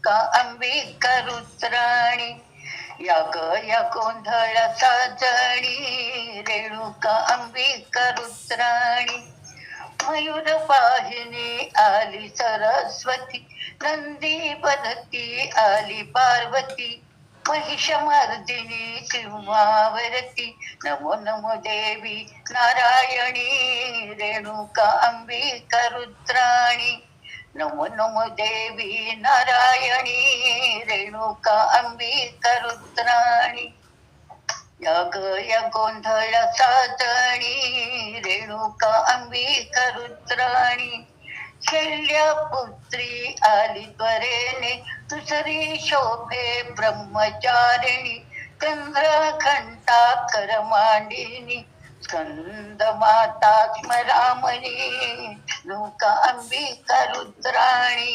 का अंबिका रुद्राणी या ग या गोंधळ साजणी रेणुका अंबिका रुद्राणी मयूर वाहिनी आली सरस्वती नंदी बनती आली पार्वती महिषमर्दिनी सिंहावरती नमो नमो देवी नारायणी रेणुका अंबिका रुद्राणी नमो नमो देवी नारायणी रेणुका अंबिका रुद्राणी या ग या गोंधळ साजणी रेणुका अंबिका रुद्राणी शल्यपुत्री आली त्वरेने दुसरी शोभे ब्रह्मचारिणी चंद्रघंटा करमांडिनी स्कंद माता स्मरामणी रेणुका अंबिका रुद्राणी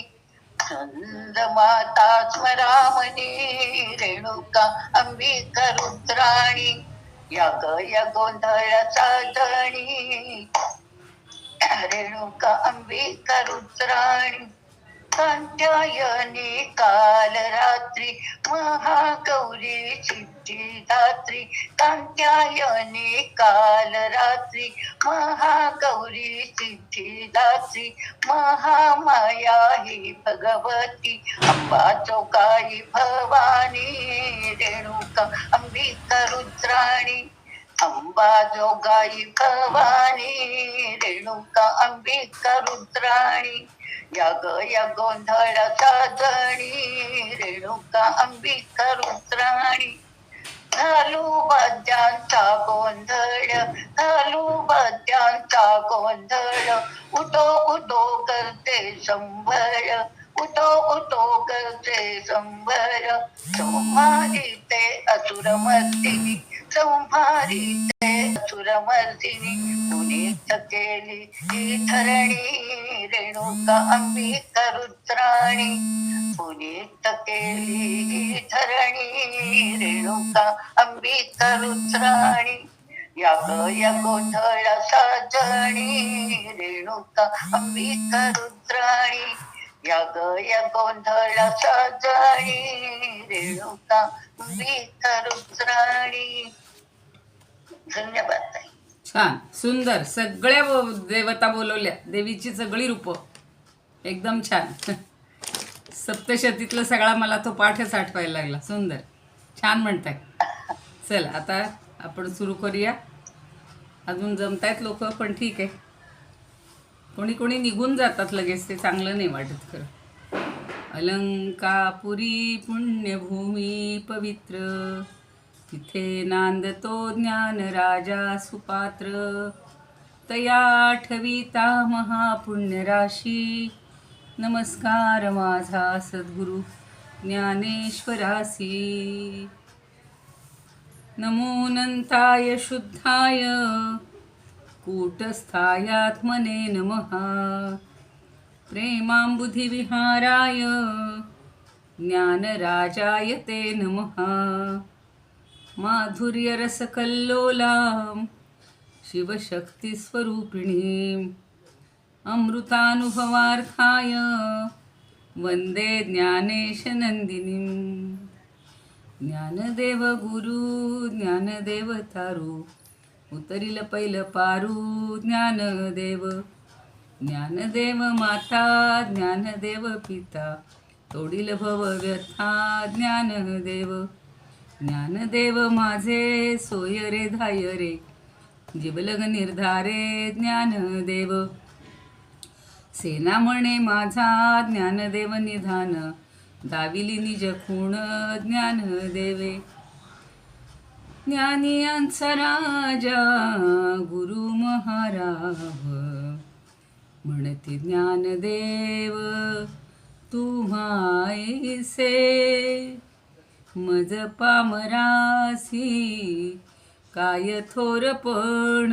स्कंद माता स्मरामणी रेणुका अंबिका रुद्राणी या ग या गोंधळ साजणी रेणुका अंबिका रुद्राणी कात्यायनी काल रात्री महागौरी सिद्धिदात्री कात्यायनी काल रात्री महागौरी सिद्धिदात्री महामाया ही भगवती अंबा चौकाई भवानी रेणुका अंबिका रुद्राणी अंबा जोगाई भवानी रेणुका अंबिका रुद्राणी या ग या गोंधळ साजणी रेणुका अंबिका रुद्राणी घालू वाद्यांचा गोंधळ घालू वाद्यांचा गोंधळ उठो उठो करते संभळ उठो उठो करते संभळ संहारी ते असुरमर्दिनी संहारी ते असुरमर्दिनी पुनीत केली ही धरणी रेणुका अंबिका रुद्राणी पुनीत केली ही धरणी रेणुका अंबिका रुद्राणी या ग या गोंधळ साजणी रेणुका अंबिका रुद्राणी या ग या गोंधळ साजणी रेणुका अंबिका रुद्राणी. धन्यवाद. छान, सुंदर. सगळ्या देवता बोलवल्या, देवीची सगळी रूप एकदम छान. सप्तशतीतला सगळा मला तो पाठच आठवायला लागला. सुंदर, छान म्हणताय. चल आता आपण सुरू करूया. अजून जमतायत लोक, पण ठीक आहे. कोणी कोणी निघून जातात लगेच, ते चांगलं नाही वाटत खरं. अलंकापुरी पुण्यभूमी पवित्र, तिथे नांदतो ज्ञान राजा सुपात्र. तया ठविता महापुण्यराशी, नमस्कार माझा सद्गुरु ज्ञानेश्वरासी. नमो नंताय शुद्धाय कूटस्थायात्मने नमः. प्रेमांबुधिविहाराय ज्ञानराजाय ते नमः. माधुर्यरसकल्लोलां शिवशक्तिस्वरूपिणीम् अमृतानुभवार्थाय वंदे ज्ञानेशनंदिनीम्. ज्ञानदेव गुरु ज्ञानदेव तारू, उतरिल पैल पारू ज्ञानदेव. ज्ञानदेव माता ज्ञानदेव पिता, तोडील भव व्यथा ज्ञानदेव. ज्ञानदेव माझे सोय रे धाय रे, जीवलग निर्धारे ज्ञानदेव. सेना म्हणे माझा ज्ञानदेव निधान, दाविली निज खूण ज्ञानदेवे. ज्ञानियांचा राजा गुरु महाराज, म्हणते ज्ञानदेव तुम्हाईसे. मज पामरासी काय थोरपण,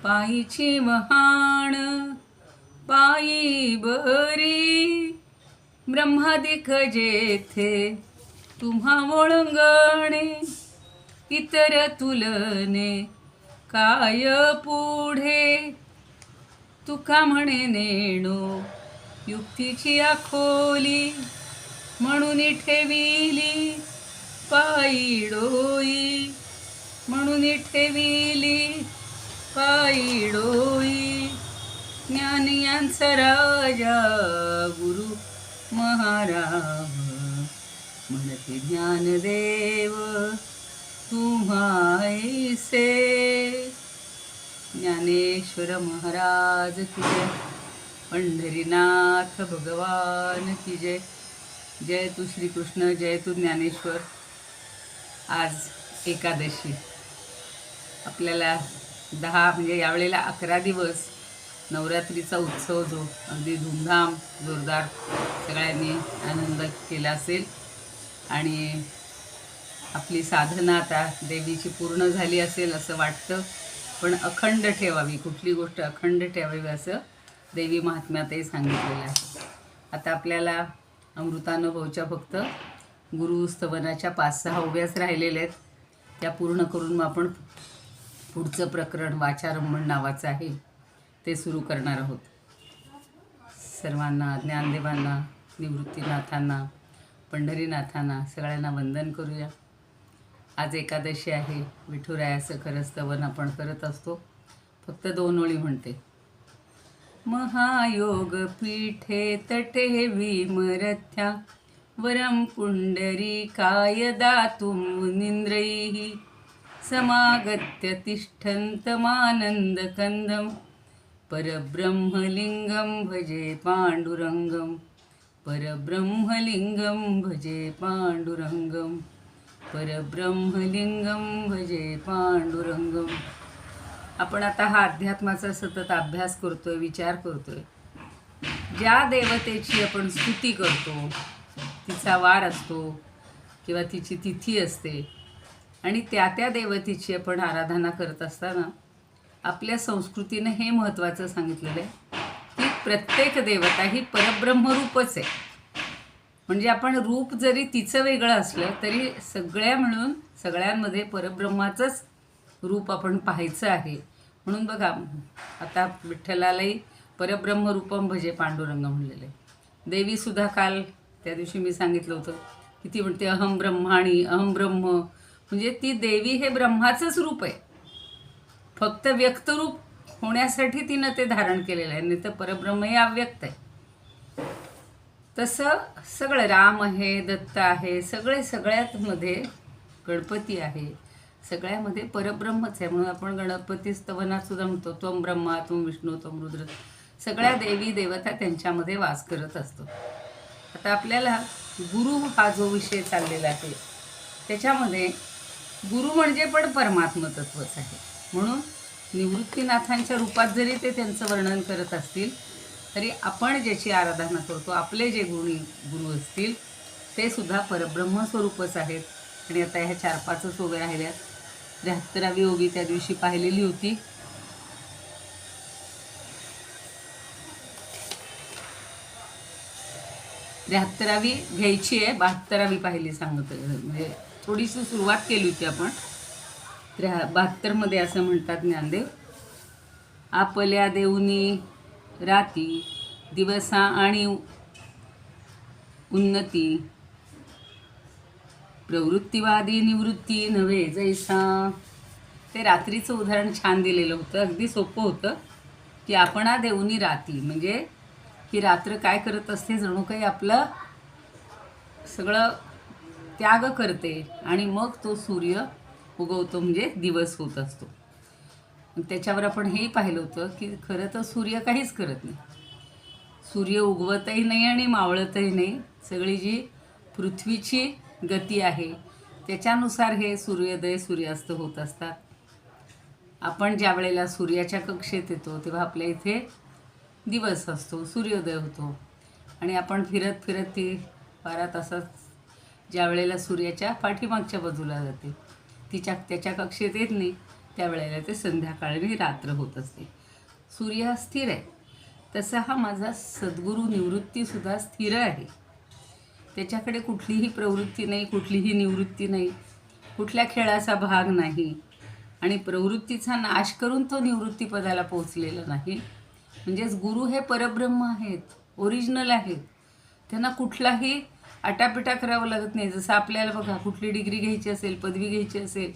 पायीची महाण पायी बरी. ब्रह्मादिक जेथे तुम्हा ओळंगणे, इतर तुलने काय पुढे. तुका म्हणे नेणो युक्त तिची आखोली म्हणून ठेविली पायी डोई, म्हणून ठेविली पायी डोई. ज्ञान यांचा राजा गुरु महाराज, म्हणते ज्ञानदेव तुम्हासे. ज्ञानेश्वर महाराज की जय. पंढरीनाथ भगवान की जय. जय तू श्रीकृष्ण, जय तू ज्ञानेश्वर. आज एकादशी. आपल्याला 10 म्हणजे यावेळेला 11 दिवस नवरात्रीचा उत्सव जो अगदी धूमधाम जोरदार सगळ्यांनी आनंद केला असेल. आणि आपली साधना आता देवीची पूर्ण झाली असेल असं वाटतं. पण अखंड ठेवावी, कुठली गोष्ट अखंड ठेवावी असं देवी महात्म्यातही सांगितलेलं आहे. आता आपल्याला अमृतानुभवच्या फक्त गुरुस्तवनाच्या 5-6 ओव्याच राहिलेल्या आहेत. त्या पूर्ण करून मग आपण पुढचं प्रकरण वाचारंभण नावाचं आहे ते सुरू करणार आहोत. सर्वांना, ज्ञानदेवांना, निवृत्तीनाथांना, पंढरीनाथांना सगळ्यांना वंदन करूया. आज एकादशी आहे. विठुरायाचं खरं स्तवन आपण करत असतो. फक्त 2 ओळी म्हणते. महायोग पीठे तटे विमरथ्या, वरं पुंडरीकाय दातुं मुनीन्द्रैः, समागत्य तिष्ठन्तमानन्दकन्दं, परब्रह्मलिङ्गं भजे पाण्डुरङ्गं, परब्रह्मलिङ्गं भजे पाण्डुरङ्गं, परब्रह्मलिङ्गं भजे पाण्डुरङ्गं. आपण आता हा अध्यात्माचा सतत अभ्यास करतोय, विचार करतोय. ज्या देवतेची आपण स्तुती करतो, तिचा वार असतो किंवा तिची तिथी असते आणि त्या देवतेची आपण आराधना करत असताना आपल्या संस्कृतीनं हे महत्त्वाचं सांगितलेलं आहे की प्रत्येक देवता ही परब्रह्मरूपच आहे. म्हणजे आपण रूप जरी तिचं वेगळं असलं तरी सगळ्या मिळून सगळ्यांमध्ये परब्रह्माचंच रूप आपण पाहायचं आहे. म्हणून बघा आता विठ्ठलालाही परब्रह्मरूपम भजे पांडुरंग म्हणलेलं आहे. देवीसुद्धा काल त्या दिवशी मी सांगितलं होतं की ती म्हणते अहम ब्रह्माणी, अहम ब्रह्म. म्हणजे ती देवी हे ब्रह्माचंच रूप आहे. फक्त व्यक्तरूप होण्यासाठी तिनं ते धारण केलेलं आहे, नाही तर परब्रह्म हे अव्यक्त आहे. तसं सगळं राम आहे, दत्त आहे, सगळ्यात मध्ये गणपती आहे. सगळ्यामध्ये परब्रह्मच आहे. म्हणून आपण गणपती स्तवनात सुद्धा म्हणतो त्वं ब्रह्मा त्वं विष्णू त्वं रुद्र. सगळ्या देवी देवता त्यांच्यामध्ये वास करत असतो. आता आपल्याला गुरु हा जो विषय चाललेला आहे त्याच्यामध्ये गुरु म्हणजे पण परमात्म तत्वच आहे. म्हणून निवृत्तीनाथांच्या रूपात जरी ते त्यांचं वर्णन करत असतील तरी आपण ज्याची आराधना करतो, आपले जे गुरु असतील ते सुद्धा परब्रह्म स्वरूपच आहेत. आणि आता ह्या 4-5 ओव्या राहिल्यात. 73वी ओवी त्या दिवशी पाहिलेली होती. वी घ्यायची आहे, 72वी पाहिली सांगत. म्हणजे थोडीशी सुरुवात केली होती आपण. 72मध्ये असं म्हणतात ज्ञानदेव, आपल्या देऊनी राती दिवसा आणि उन्नती, प्रवृत्तीवादी निवृत्ती नव्हे जैसा. ते रात्रीचं उदाहरण छान दिलेलं होतं. अगदी सोपं होतं की आपणा देऊनी राती म्हणजे की रात्र काय करत असते, जणू काही आपलं सगळं त्याग करते आणि मग तो सूर्य उगवतो म्हणजे दिवस होत असतो. त्याच्यावर आपण हेही पाहिलं होतं की खरं तर सूर्य काहीच करत नाही. सूर्य उगवतही नाही आणि मावळतही नाही. सगळी जी पृथ्वीची गती आहे त्याच्यानुसार हे सूर्योदय सूर्यास्त होत असतात. आपण ज्या वेळेला सूर्याच्या कक्षेत येतो तेव्हा आपल्या इथे दिवस असतो, सूर्योदय होतो. आणि आपण फिरत फिरत ती 12 तासात ज्या वेळेला सूर्याच्या पाठीमागच्या बाजूला जाते त्याच्या कक्षेत येत नाही त्यावेळेला ते संध्याकाळी रात्र होत असते. सूर्य हा स्थिर आहे. तसा हा माझा सद्गुरू निवृत्तीसुद्धा स्थिर आहे. त्याच्याकडे कुठलीही प्रवृत्ती नाही, कुठलीही निवृत्ती नाही, कुठल्या खेळाचा भाग नाही आणि प्रवृत्तीचा नाश करून तो निवृत्तीपदाला पोचलेला नाही. म्हणजेच गुरु हे परब्रह्म आहेत. ओरिजिनल आहेत. त्यांना कुठलाही आटापिटा करावं लागत नाही. जसं आपल्याला बघा, कुठली डिग्री घ्यायची असेल, पदवी घ्यायची असेल,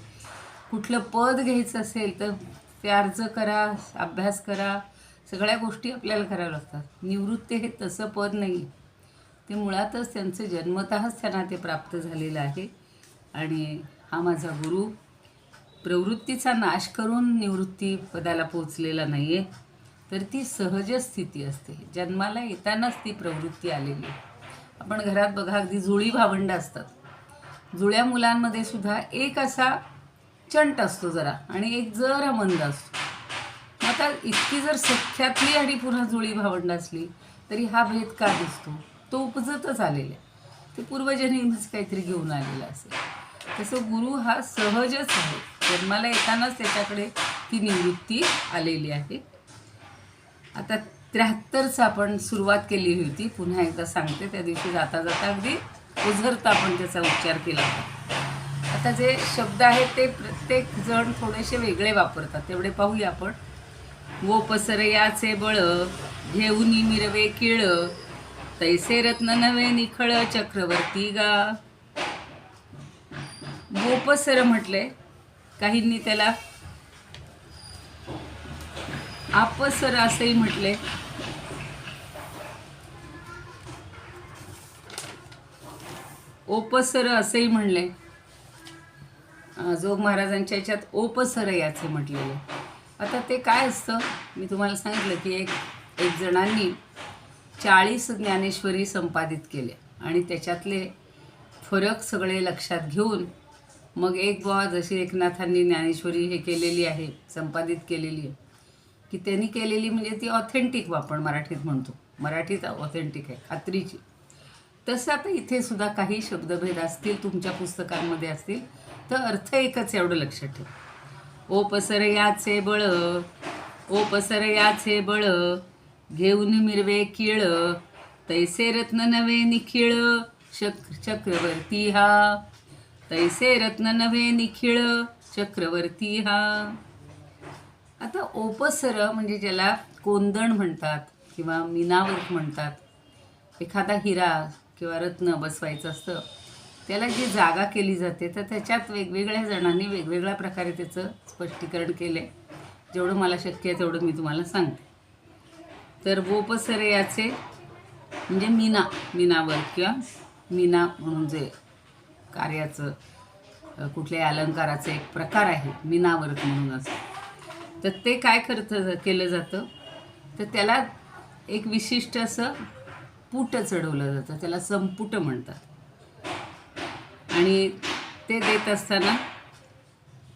कुठलं पद घ्यायचं असेल तर ते अर्ज करा, अभ्यास करा, सगळ्या गोष्टी आपल्याला कराव्या लागतात. निवृत्ती हे तसं पद नाही. ते मुळातच त्यांचं जन्मतःच त्यांना ते प्राप्त झालेलं आहे. आणि हा माझा गुरु प्रवृत्तीचा नाश करून निवृत्ती पदाला पोचलेला नाही आहे, तर ती सहज स्थिती असते. जन्माला येतानाच ती प्रवृत्ती आलेली आहे. आपण घरात बघा, अगदी जुळी भावंडं असतात. जुळ्या मुलांमध्ये सुद्धा एक असा चंट असतो जरा आणि एक जरा मंद असतो. मग आता इतकी जर सख्यातली आणि पुन्हा जुळी भावंडं असली तरी हा भेद का दिसतो? तो उपजतच आलेला आहे. ते पूर्वजन्मीच काहीतरी घेऊन आलेला असेल. तसं गुरु हा सहजच आहे. जन्माला येतानाच त्याच्याकडे ती निवृत्ती आलेली आहे. आता 73चं आपण सुरुवात केली होती. पुन्हा एकदा सांगते, त्या दिवशी जाता जाता अगदी उझरता आपण त्याचा उच्चार केला होता. आता जे शब्द आहेत ते प्रत्येक जण थोडेसे वेगळे वापरतात, तेवढे पाहूया आपण. वो पसरयाचे बळ, घेऊन मिरवे किळ, तैसे रत्न नवे निखळ, चक्रवर्ती गा. गोपसर म्हटले, काहींनी त्याला आपसर असंही म्हटले. ओपसर असेही म्हणले. जोग महाराजांच्या याच्यात ओपसर याचे म्हटलेले. आता ते काय असतं, मी तुम्हाला सांगितलं की एक जणांनी 40 ज्ञानेश्वरी संपादित केले आणि त्याच्यातले फरक सगळे लक्षात घेऊन मग एक बुवा, जशी एकनाथांनी ज्ञानेश्वरी हे केलेली आहे, संपादित केलेली आहे, की त्यांनी केलेली म्हणजे ती ऑथेंटिक आपण मराठीत म्हणतो. मराठीत ऑथेंटिक आहे, खात्रीची. तसं आता इथे सुद्धा काही शब्दभेद असतील, तुमच्या पुस्तकांमध्ये असतील, तर अर्थ एकच, एवढं लक्षात ठेव. ओ पसर याचे बळ, ओ पसर याचे बळ, घेऊन मिरवे किळ, तैसे रत्न नवे निखिळ, चक्रवर्ती हा. तैसे रत्न नवे निखिळ, चक्रवर्ती हा. आता ओपसर म्हणजे ज्याला कोंदण म्हणतात किंवा मीनावर्क म्हणतात. एखादा हिरा किंवा रत्न बसवायचं असतं, त्याला जी जागा केली जाते, तर त्याच्यात वेगवेगळ्या जणांनी वेगवेगळ्या प्रकारे त्याचं स्पष्टीकरण केलं आहे. जेवढं मला शक्य आहे तेवढं मी तुम्हाला सांगते. तर गोपसर याचे म्हणजे मीनावर्क किंवा मीना म्हणून जे कार्याचं कुठल्याही अलंकाराचं एक प्रकार आहे, मीनावर्क म्हणून असं. तर ते काय केलं जातं, तर त्याला एक विशिष्ट असं पूट चढवलं जातं, त्याला संपुट म्हणतात. आणि ते देत असताना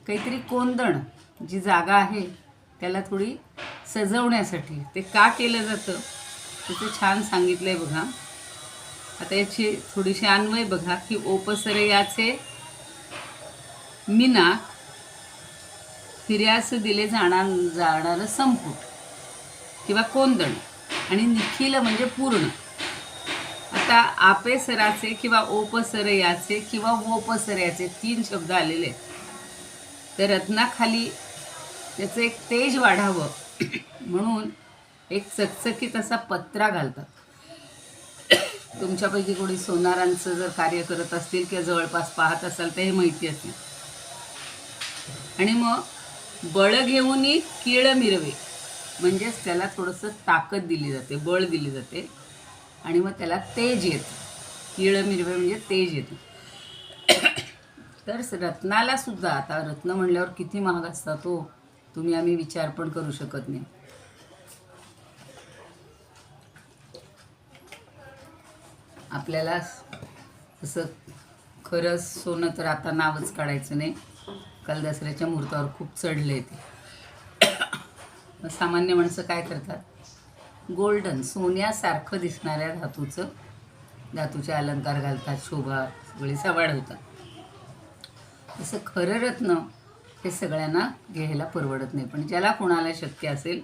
काहीतरी कोंदण, जी जागा आहे त्याला थोडी सजवण्यासाठी ते का केलं जातं त्याचं छान सांगितलं आहे बघा. आता याची थोडीशी अन्वय बघा, की ओपसर याचे मीना, हिऱ्यास दिले जाणारं संपुट किंवा कोंदण, आणि निखिल म्हणजे पूर्ण. आता आपेसराचे किंवा ओपसर याचे किंवा वोपसर याचे 3 शब्द आलेले आहेत. तर रत्नाखाली त्याचं एक तेज वाढावं म्हणून एक चकचकीत असा पत्रा घालतात. तुमच्यापैकी कोणी सोनारांचं जर कार्य करत असतील किंवा जवळपास पाहत असाल तर हे माहिती असेल. आणि मग बळ घेऊन किळ मिरवे, म्हणजेच त्याला थोडंसं ताकद दिली जाते, बळ दिली जाते, आणि मग त्याला तेज येतं. किळ मिरवे म्हणजे तेज येतं. तर रत्नाला सुद्धा, आता रत्न म्हणल्यावर किती महाग असतात तो तुम्ही आम्ही विचार पण करू शकत नाही. आपल्याला असं खरंच सोनं तर आता नावच काढायचं नाही, काल दसऱ्याच्या मुहूर्तावर खूप चढले ते. सामान्य माणसं काय करतात, गोल्डन सोन्यासारखं दिसणाऱ्या धातूचे अलंकार घालतात, शोभा सगळी वाढवतात. तसं खरं रत्न हे सगळ्यांना घ्यायला परवडत नाही. पण ज्याला कोणाला शक्य असेल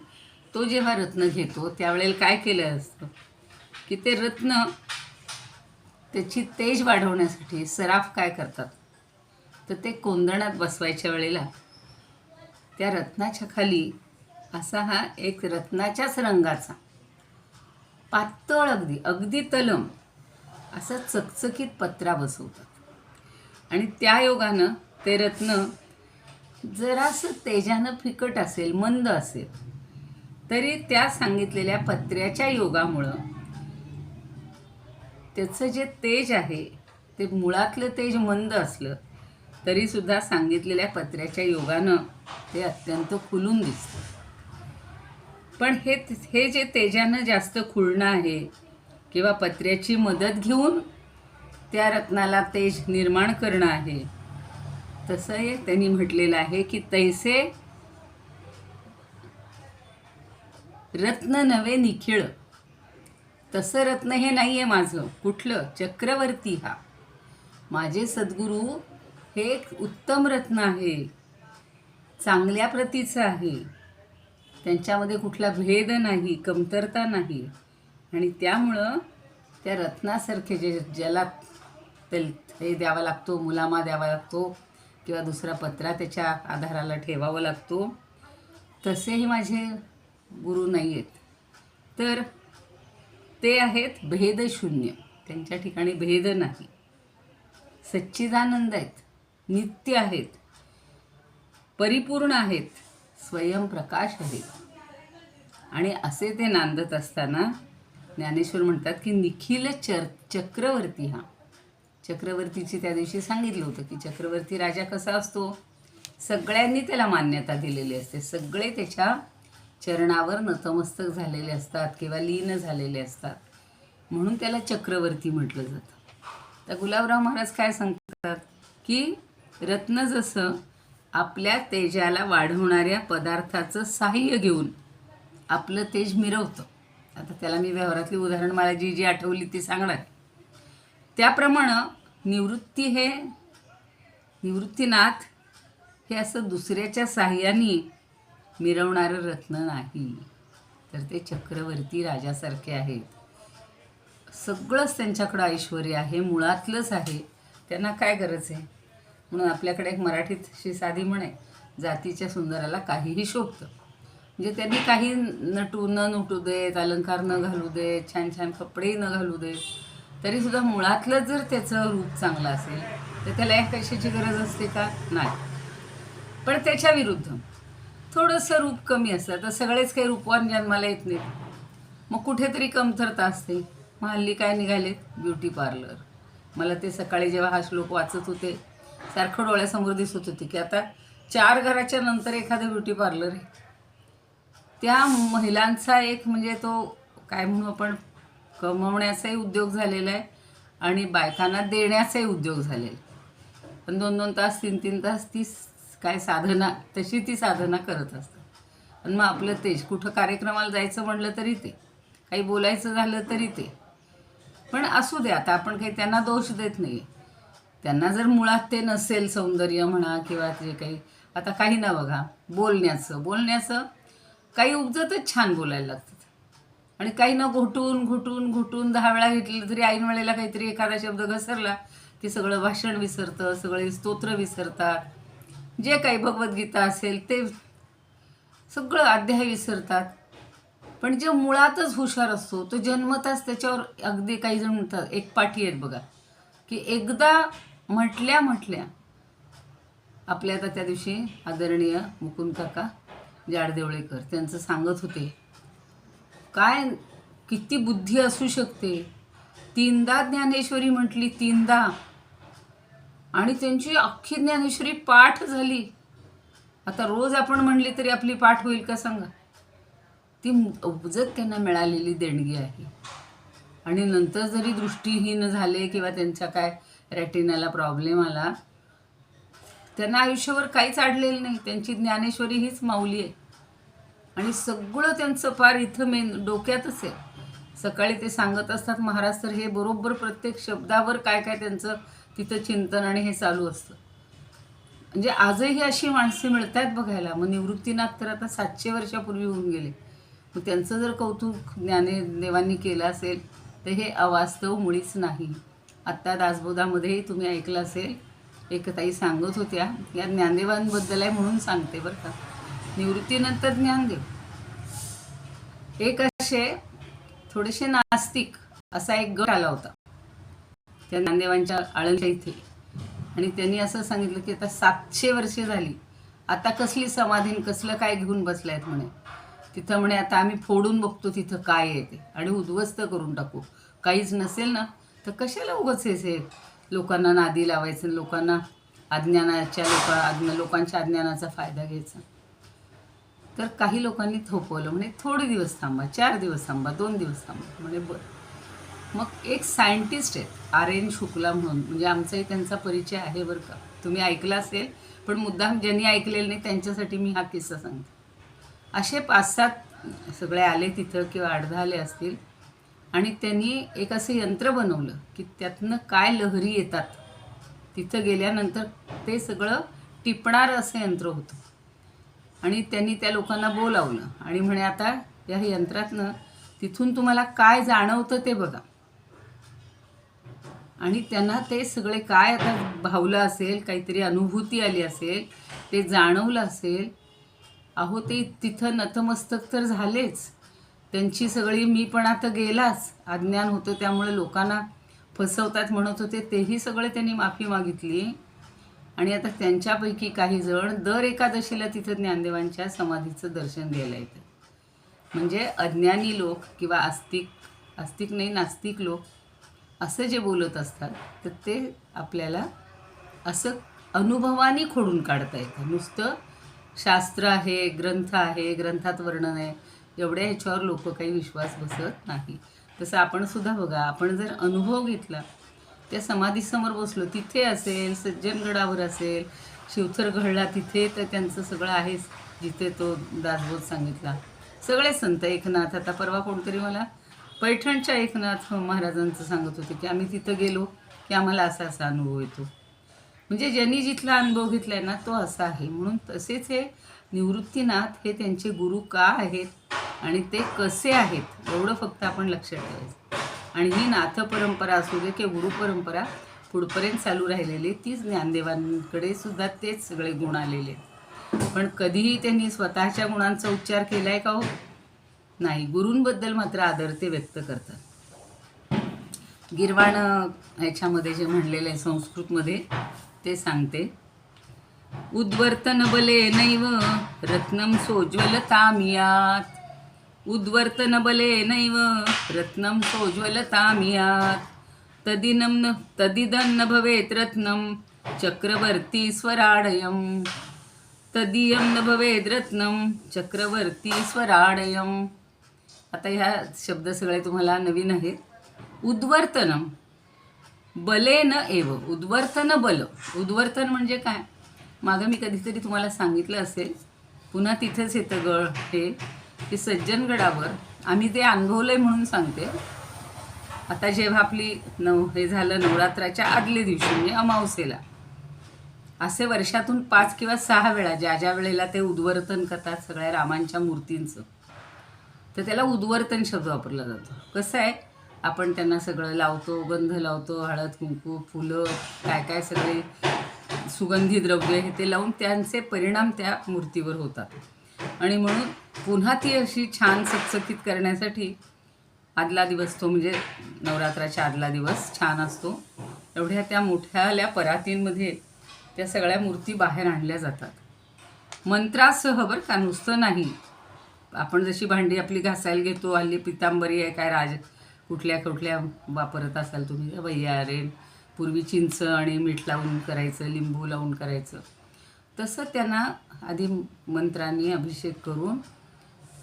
तो जेव्हा रत्न घेतो त्यावेळेला काय केलं असतं, की ते रत्न त्याची तेज वाढवण्यासाठी सराफ काय करतात, तर ते कोंदणात बसवायच्या वेळेला त्या रत्नाच्या खाली असा हा एक रत्नाच्याच रंगाचा पातळ अगदी अगदी तलम असा चकचकीत पत्रा बसवतात आणि त्या योगानं ते रत्न जरासं तेजानं फिकट असेल, मंद असेल, तरी त्या सांगितलेल्या पत्र्याच्या योगामुळं त्याचं जे तेज आहे ते मुळातलं तेज मंद असलं तरीसुद्धा सांगितलेल्या पत्र्याच्या योगानं ते अत्यंत खुलून दिसतं. पण हे जे तेजानं जास्त खुलणं आहे किंवा पत्र्याची मदत घेऊन त्या रत्नाला तेज निर्माण करणं आहे, तसं त्यांनी म्हटलेलं आहे की तैसे रत्न नवे निखिळ. तसं रत्न हे नाही आहे माझं. कुठलं? चक्रवर्ती हा. माझे सद्गुरू हे एक उत्तम रत्न आहे, चांगल्या प्रतीचं आहे. त्यांच्यामध्ये कुठला भेद नाही, कमतरता नाही. आणि त्यामुळं त्या रत्नासारखे ज्याला हे द्यावा लागतो, मुलामा द्यावा लागतो किंवा दुसरा पत्रा त्याच्या आधाराला ठेवावा लागतो, तसेही माझे गुरु नाही आहेत. तर ते आहेत भेदशून्य. त्यांच्या ठिकाणी भेद नाही, सच्चिदानंद आहेत, नित्य आहेत, परिपूर्ण आहेत, स्वयंप्रकाश आहेत. आणि असे ते नांदत असताना ज्ञानेश्वर म्हणतात की निखिल चक्रवर्ती हा. चक्रवर्तीची त्या दिवशी सांगितलं होतं की चक्रवर्ती राजा कसा असतो, सगळ्यांनी त्याला मान्यता दिलेली असते, सगळे त्याच्या चरणावर नतमस्तक झालेले असतात किंवा लीन झालेले असतात, म्हणून त्याला चक्रवर्ती म्हटलं जातं. तर गुलाबराव महाराज काय सांगतात की रत्न जसं आपल्या तेजाला वाढवणाऱ्या पदार्थाचं साह्य घेऊन आपलं तेज मिरवतं. आता त्याला मी व्यवहारातली उदाहरण मला जी आठवली ती सांगणार. त्याप्रमाणे निवृत्तीनाथ हे असं दुसऱ्याच्या साह्याने मिरवणारं रत्न नाही, तर ते चक्रवर्ती राजासारखे आहेत. सगळंच त्यांच्याकडं ऐश्वर आहे, मुळातलंच आहे. त्यांना काय गरज आहे? म्हणून आपल्याकडे एक मराठीत अशी साधी म्हण आहे, जातीच्या सुंदराला काहीही शोभतं. म्हणजे त्यांनी काही न नटू देत, अलंकार न घालू देत, छान छान कपडेही न घालू देत, तरीसुद्धा मुळातलं जर त्याचं रूप चांगलं असेल तर त्याला या कशाची गरज असते का? नाही. पण त्याच्या विरुद्ध थोडंसं रूप कमी असतं. तर सगळेच काही रूपवान जन्माला येत नाहीत, मग कुठेतरी कमतरता असते. मग हल्ली काय निघालेत? Beauty parlour. मला ते सकाळी जेव्हा हा श्लोक वाचत होते सारखं डोळ्यासमोर दिसत होते की आता 4 घराच्या नंतर एखादं ब्युटी पार्लर आहे. त्या महिलांचा एक म्हणजे तो काय म्हणू आपण, कमवण्याचाही उद्योग झालेला आहे आणि बायकांना देण्याचाही उद्योग झालेला आहे. पण 2-2 तास 3-3 तास ती काय साधना, तशी ती साधना करत असतात. आणि मग आपलं तेज, कुठं कार्यक्रमाला जायचं म्हटलं तरी ते, काही बोलायचं झालं तरी ते. पण असू दे, आता आपण काही त्यांना दोष देत नाही. त्यांना जर मुळात ते नसेल, सौंदर्य म्हणा किंवा ते काही, आता काही ना बघा, बोलण्याचं काही उपजतच छान बोलायला लागतात आणि काही न घुटून 10 वेळा घेतलं तरी ऐन वेळेला काहीतरी एखादा शब्द घसरला की सगळं भाषण विसरतं, सगळे स्तोत्र विसरतात, जे काही भगवद्गीता असेल ते सगळं अध्याय विसरतात. पण जे मुळातच हुशार असतो तो जन्मताच त्याच्यावर, अगदी काही जण म्हणतात, एक पाठी आहेत बघा की एकदा म्हटल्या आपल्या आता त्या दिवशी आदरणीय मुकुंद काका जाडदेवळेकर त्यांचं सांगत होते, काय किती बुद्धी असू शकते. 3दा ज्ञानेश्वरी म्हटली, 3दा, आणि त्यांची अख्खी ज्ञानेश्वरी पाठ झाली. आता रोज आपण म्हणली तरी आपली पाठ होईल का सांगा? ती उपजत त्यांना मिळालेली देणगी आहे. आणि नंतर जरी दृष्टीहीन झाले किंवा त्यांच्या काय रेटिनाला प्रॉब्लेम आला, त्यांना आयुष्यावर काहीच अडलेलं नाही. त्यांची ज्ञानेश्वरी हीच माऊली आहे आणि सगळं त्यांचं पार इथं डोक्यातच आहे. सकाळी ते सांगत असतात महाराज, तर हे बरोबर प्रत्येक शब्दावर काय काय त्यांचं तिथं चिंतन आणि हे चालू असतं. म्हणजे आजही अशी माणसे मिळत आहेत बघायला. मग निवृत्तीनाथ तर आता 700 वर्षापूर्वी होऊन गेले. मग त्यांचं जर कौतुक देवांनी केलं असेल तर हे अवास्तव मुळीच नाही. आत्ता दासबोधामध्येही तुम्ही ऐकलं असेल, एक ताई सांगत होत्या, या ज्ञानदेवांबद्दल आहे म्हणून सांगते बरं का. निवृत्तीनंतर ज्ञानदेव एक असे थोडेसे नास्तिक असा एक गट आला होता त्या ज्ञानदेवांच्या आळंदच्या इथे. आणि त्यांनी असं सांगितलं की आता 700 वर्षे झाली, आता कसली समाधीन कसलं काय घेऊन बसलायत म्हणे तिथं. म्हणे आता आम्ही फोडून बघतो तिथं काय आहे ते आणि उद्ध्वस्त करून टाकू. काहीच नसेल ना तर कशाला उगाच हे लोकांना नादी लावायचं, लोकांना लोकांच्या अज्ञानाचा फायदा घ्यायचा. तर काही लोकांनी थोपवलं, म्हणे थोडे दिवस थांबा, 4 दिवस थांबा, 2 दिवस थांबा. म्हणे बरं. मग एक सायंटिस्ट आहेत R.N. शुक्ला म्हणून, म्हणजे आमचाही त्यांचा परिचय आहे बरं का, तुम्ही ऐकला असेल, पण मुद्दाम ज्यांनी ऐकलेलं नाही त्यांच्यासाठी मी हा किस्सा सांगते. असे 5-7 सगळे आले तिथं, किंवा 8-10 आले असतील. आणि त्यांनी एक असं यंत्र बनवलं की त्यातनं काय लहरी येतात तिथं गेल्यानंतर ते सगळं टिपणारं असं यंत्र होतं. आणि त्यांनी त्या लोकांना बोलावलं आणि म्हणे आता या यंत्रातनं तिथून तुम्हाला काय जाणवतं ते बघा. आणि त्यांना ते सगळे काय आता भावलं असेल, काहीतरी अनुभूती आली असेल, ते जाणवलं असेल. अहो ते तिथं नतमस्तक तर झालेच. त्यांची सगळी मी पण आता गेलाच, अज्ञान होतं त्यामुळे लोकांना फसवतात म्हणत होते, तेही सगळे त्यांनी माफी मागितली. आणि आता त्यांच्यापैकी काही जण दर एकादशीला तिथं ज्ञानदेवांच्या समाधीचं दर्शन घ्यायला येतात. म्हणजे अज्ञानी लोक किंवा आस्तिक नाही नास्तिक लोक असं जे बोलत असतात तर ते आपल्याला असं अनुभवाने खोडून काढता येतं. नुसतं शास्त्र आहे, ग्रंथ आहे, ग्रंथात वर्णन आहे, एवढ्या ह्याच्यावर लोक काही विश्वास बसत नाही. तसं आपण सुद्धा बघा, आपण जर अनुभव घेतला, त्या समाधीसमोर बसलो, तिथे असेल, सज्जनगडावर असेल, शिवथरगडला तिथे तर त्यांचं सगळं आहेच, जिथे तो दासबोध सांगितला. सगळे संत, एकनाथ, आता परवा कोणतरी मला पैठणच्या एकनाथ महाराजांचं सांगत होते की आम्ही तिथं गेलो की आम्हाला असा असा अनुभव येतो. म्हणजे ज्यांनी जिथला अनुभव घेतला आहे ना तो असा आहे. म्हणून तसेच हे निवृत्तीनाथ हे त्यांचे गुरु का आहेत आणि ते कसे आहेत एवढं फक्त आपण लक्षात ठेवायचं. आणि ही नाथ परंपरा असू दे की गुरु परंपरा पुढपर्यंत चालू राहिलेली, तीच ज्ञानदेवांकडे सुद्धा तेच सगळे गुण आलेले. पण कधीही त्यांनी स्वतःच्या गुणांचा उच्चार केलाय का हो? नाही. गुरूंबद्दल मात्र आदर ते व्यक्त करतात. गिरवाण ह्याच्यामध्ये जे म्हणलेलं आहे संस्कृतमध्ये ते सांगते, उद्वर्तन बले नैव रत्नम सोज्वलतामियात. उद्वर्तन बले नैव रत्नम सोज्वलतामियात. तदिदं न भवेत रत्नम चक्रवर्ती स्वराडयम. तदीयं न भवेद रत्नम चक्रवर्ती स्वराडयम. आता ह्या शब्द सगळे तुम्हाला नवीन आहेत. उद्वर्तनम बलेन एव. उद्वर्तन बल. उद्वर्तन म्हणजे काय, मागं मी कधीतरी तुम्हाला सांगितलं असेल, पुन्हा तिथेच येतं गळ हे की सज्जनगडावर आम्ही ते अनुभवलंय म्हणून सांगते. आता जेव्हा आपली हे झालं नवरात्राच्या आदल्या दिवशी म्हणजे अमावस्येला, असे वर्षातून 5 किंवा 6 वेळा ज्या वेळेला ते उद्वर्तन करतात सगळ्या रामांच्या मूर्तींचं, तर त्याला उद्वर्तन शब्द वापरला जातो. कसं आहे, आपण त्यांना सगळं लावतो, गंध लावतो, हळद कुंकू फुलं काय काय सगळे सुगंधी द्रव्य हे ते लावून त्यांचे परिणाम त्या मूर्तीवर होतात. आणि म्हणून पुन्हा ती अशी छान चकचकीत करण्यासाठी आदला दिवस, तो म्हणजे नवरात्राच्या आदला दिवस छान असतो. एवढ्या त्या मोठ्याल्या परातींमध्ये त्या सगळ्या मूर्ती बाहेर आणल्या जातात मंत्रासह, बरं का, नुसतं नाही. आपण जशी भांडी आपली घासायला घेतो, हल्ली पितांबरी आहे काय कुठल्या वापरत असाल तुम्ही, वैयारे, पूर्वी चिंच आणि मीठ लावून करायचं, लिंबू लावून करायचं, तसं त्यांना आधी मंत्रांनी अभिषेक करून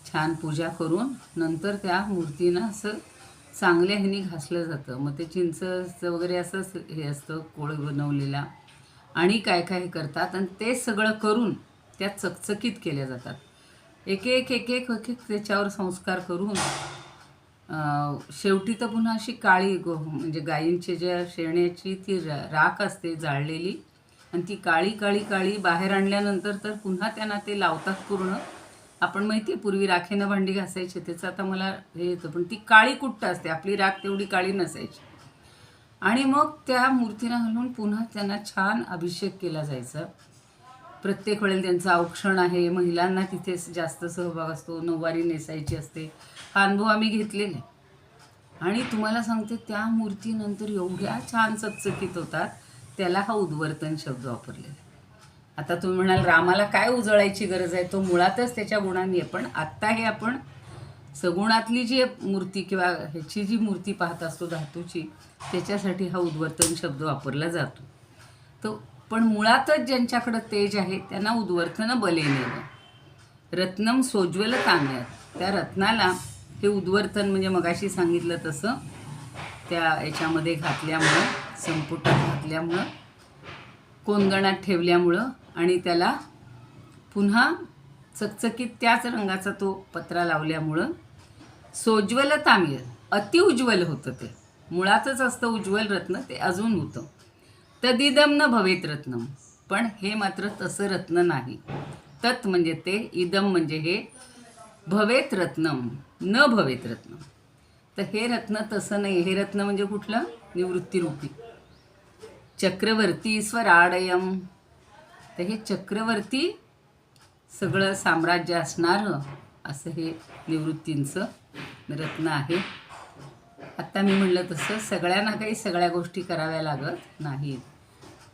छान पूजा करून नंतर त्या मूर्तींना असं चांगल्या ह्यानी घासलं जातं. मग ते चिंचचं वगैरे असं हे असतं कोळ बनवलेला आणि काय काय करतात, आणि ते सगळं करून त्या चकचकीत केल्या जातात. एक एक एक एक एक एक त्याच्यावर संस्कार करून शेवटी तर पुन्हा अशी काळी म्हणजे गायींची ज्या शेण्याची ती राख असते जाळलेली, आणि ती काळी काळी काळी बाहेर आणल्यानंतर तर पुन्हा त्यांना ते लावतात पूर्ण. आपण माहिती आहे पूर्वी राखेनं भांडी घासायची, त्याचं आता मला हे येतं, पण ती काळी कुट्ट असते, आपली राख तेवढी काळी नसायची. आणि मग त्या मूर्तीला घालून पुन्हा त्यांना छान अभिषेक केला जायचा. प्रत्येक वेळेला त्यांचं औक्षण आहे, महिलांना तिथे जास्त सहभाग असतो, नऊवारी नेसायची असते. हा अनुभव आम्ही घेतलेला आहे. आणि तुम्हाला सांगते त्या मूर्तीनंतर एवढ्या छान चकचकीत होतात, त्याला हा उद्वर्तन शब्द वापरलेला आहे. आता तुम्ही म्हणाल रामाला काय उजळायची गरज आहे, तो मुळातच त्याच्या गुणांनी आहे. पण आत्ता हे आपण सगुणातली जी मूर्ती किंवा ह्याची जी मूर्ती पाहत असतो धातूची, त्याच्यासाठी हा उद्वर्तन शब्द वापरला जातो. तो पण मुळातच ज्यांच्याकडं तेज आहे त्यांना उद्वर्तन बलेनेन. रत्नम सोज्वल ताम्यात, त्या रत्नाला हे उद्वर्तन म्हणजे मगाशी सांगितलं तसं त्या याच्यामध्ये घातल्यामुळं, संपुटात घातल्यामुळं, कोंदणात ठेवल्यामुळं आणि त्याला पुन्हा चकचकीत त्याच रंगाचा तो पत्रा लावल्यामुळं सोज्वल ताम्य, अतिउज्ज्वल होतं ते. मुळातच असतं उज्ज्वल रत्न, ते अजून होतं. तदिदम न भवेत रत्नम, पण हे मात्र तसं रत्न नाही. तत् म्हणजे ते, इदम म्हणजे हे, भवेत रत्नम न भवेत रत्नम. तर हे रत्न तसं नाही. हे रत्न म्हणजे कुठलं? निवृत्तीरूपी चक्रवर्ती स्वराडयम. तर हे चक्रवर्ती सगळं साम्राज्य असणारं असं हे निवृत्तींचं रत्न आहे. आत्ता मी म्हणलं तसं सगळ्यांना काही सगळ्या गोष्टी कराव्या लागत नाहीत.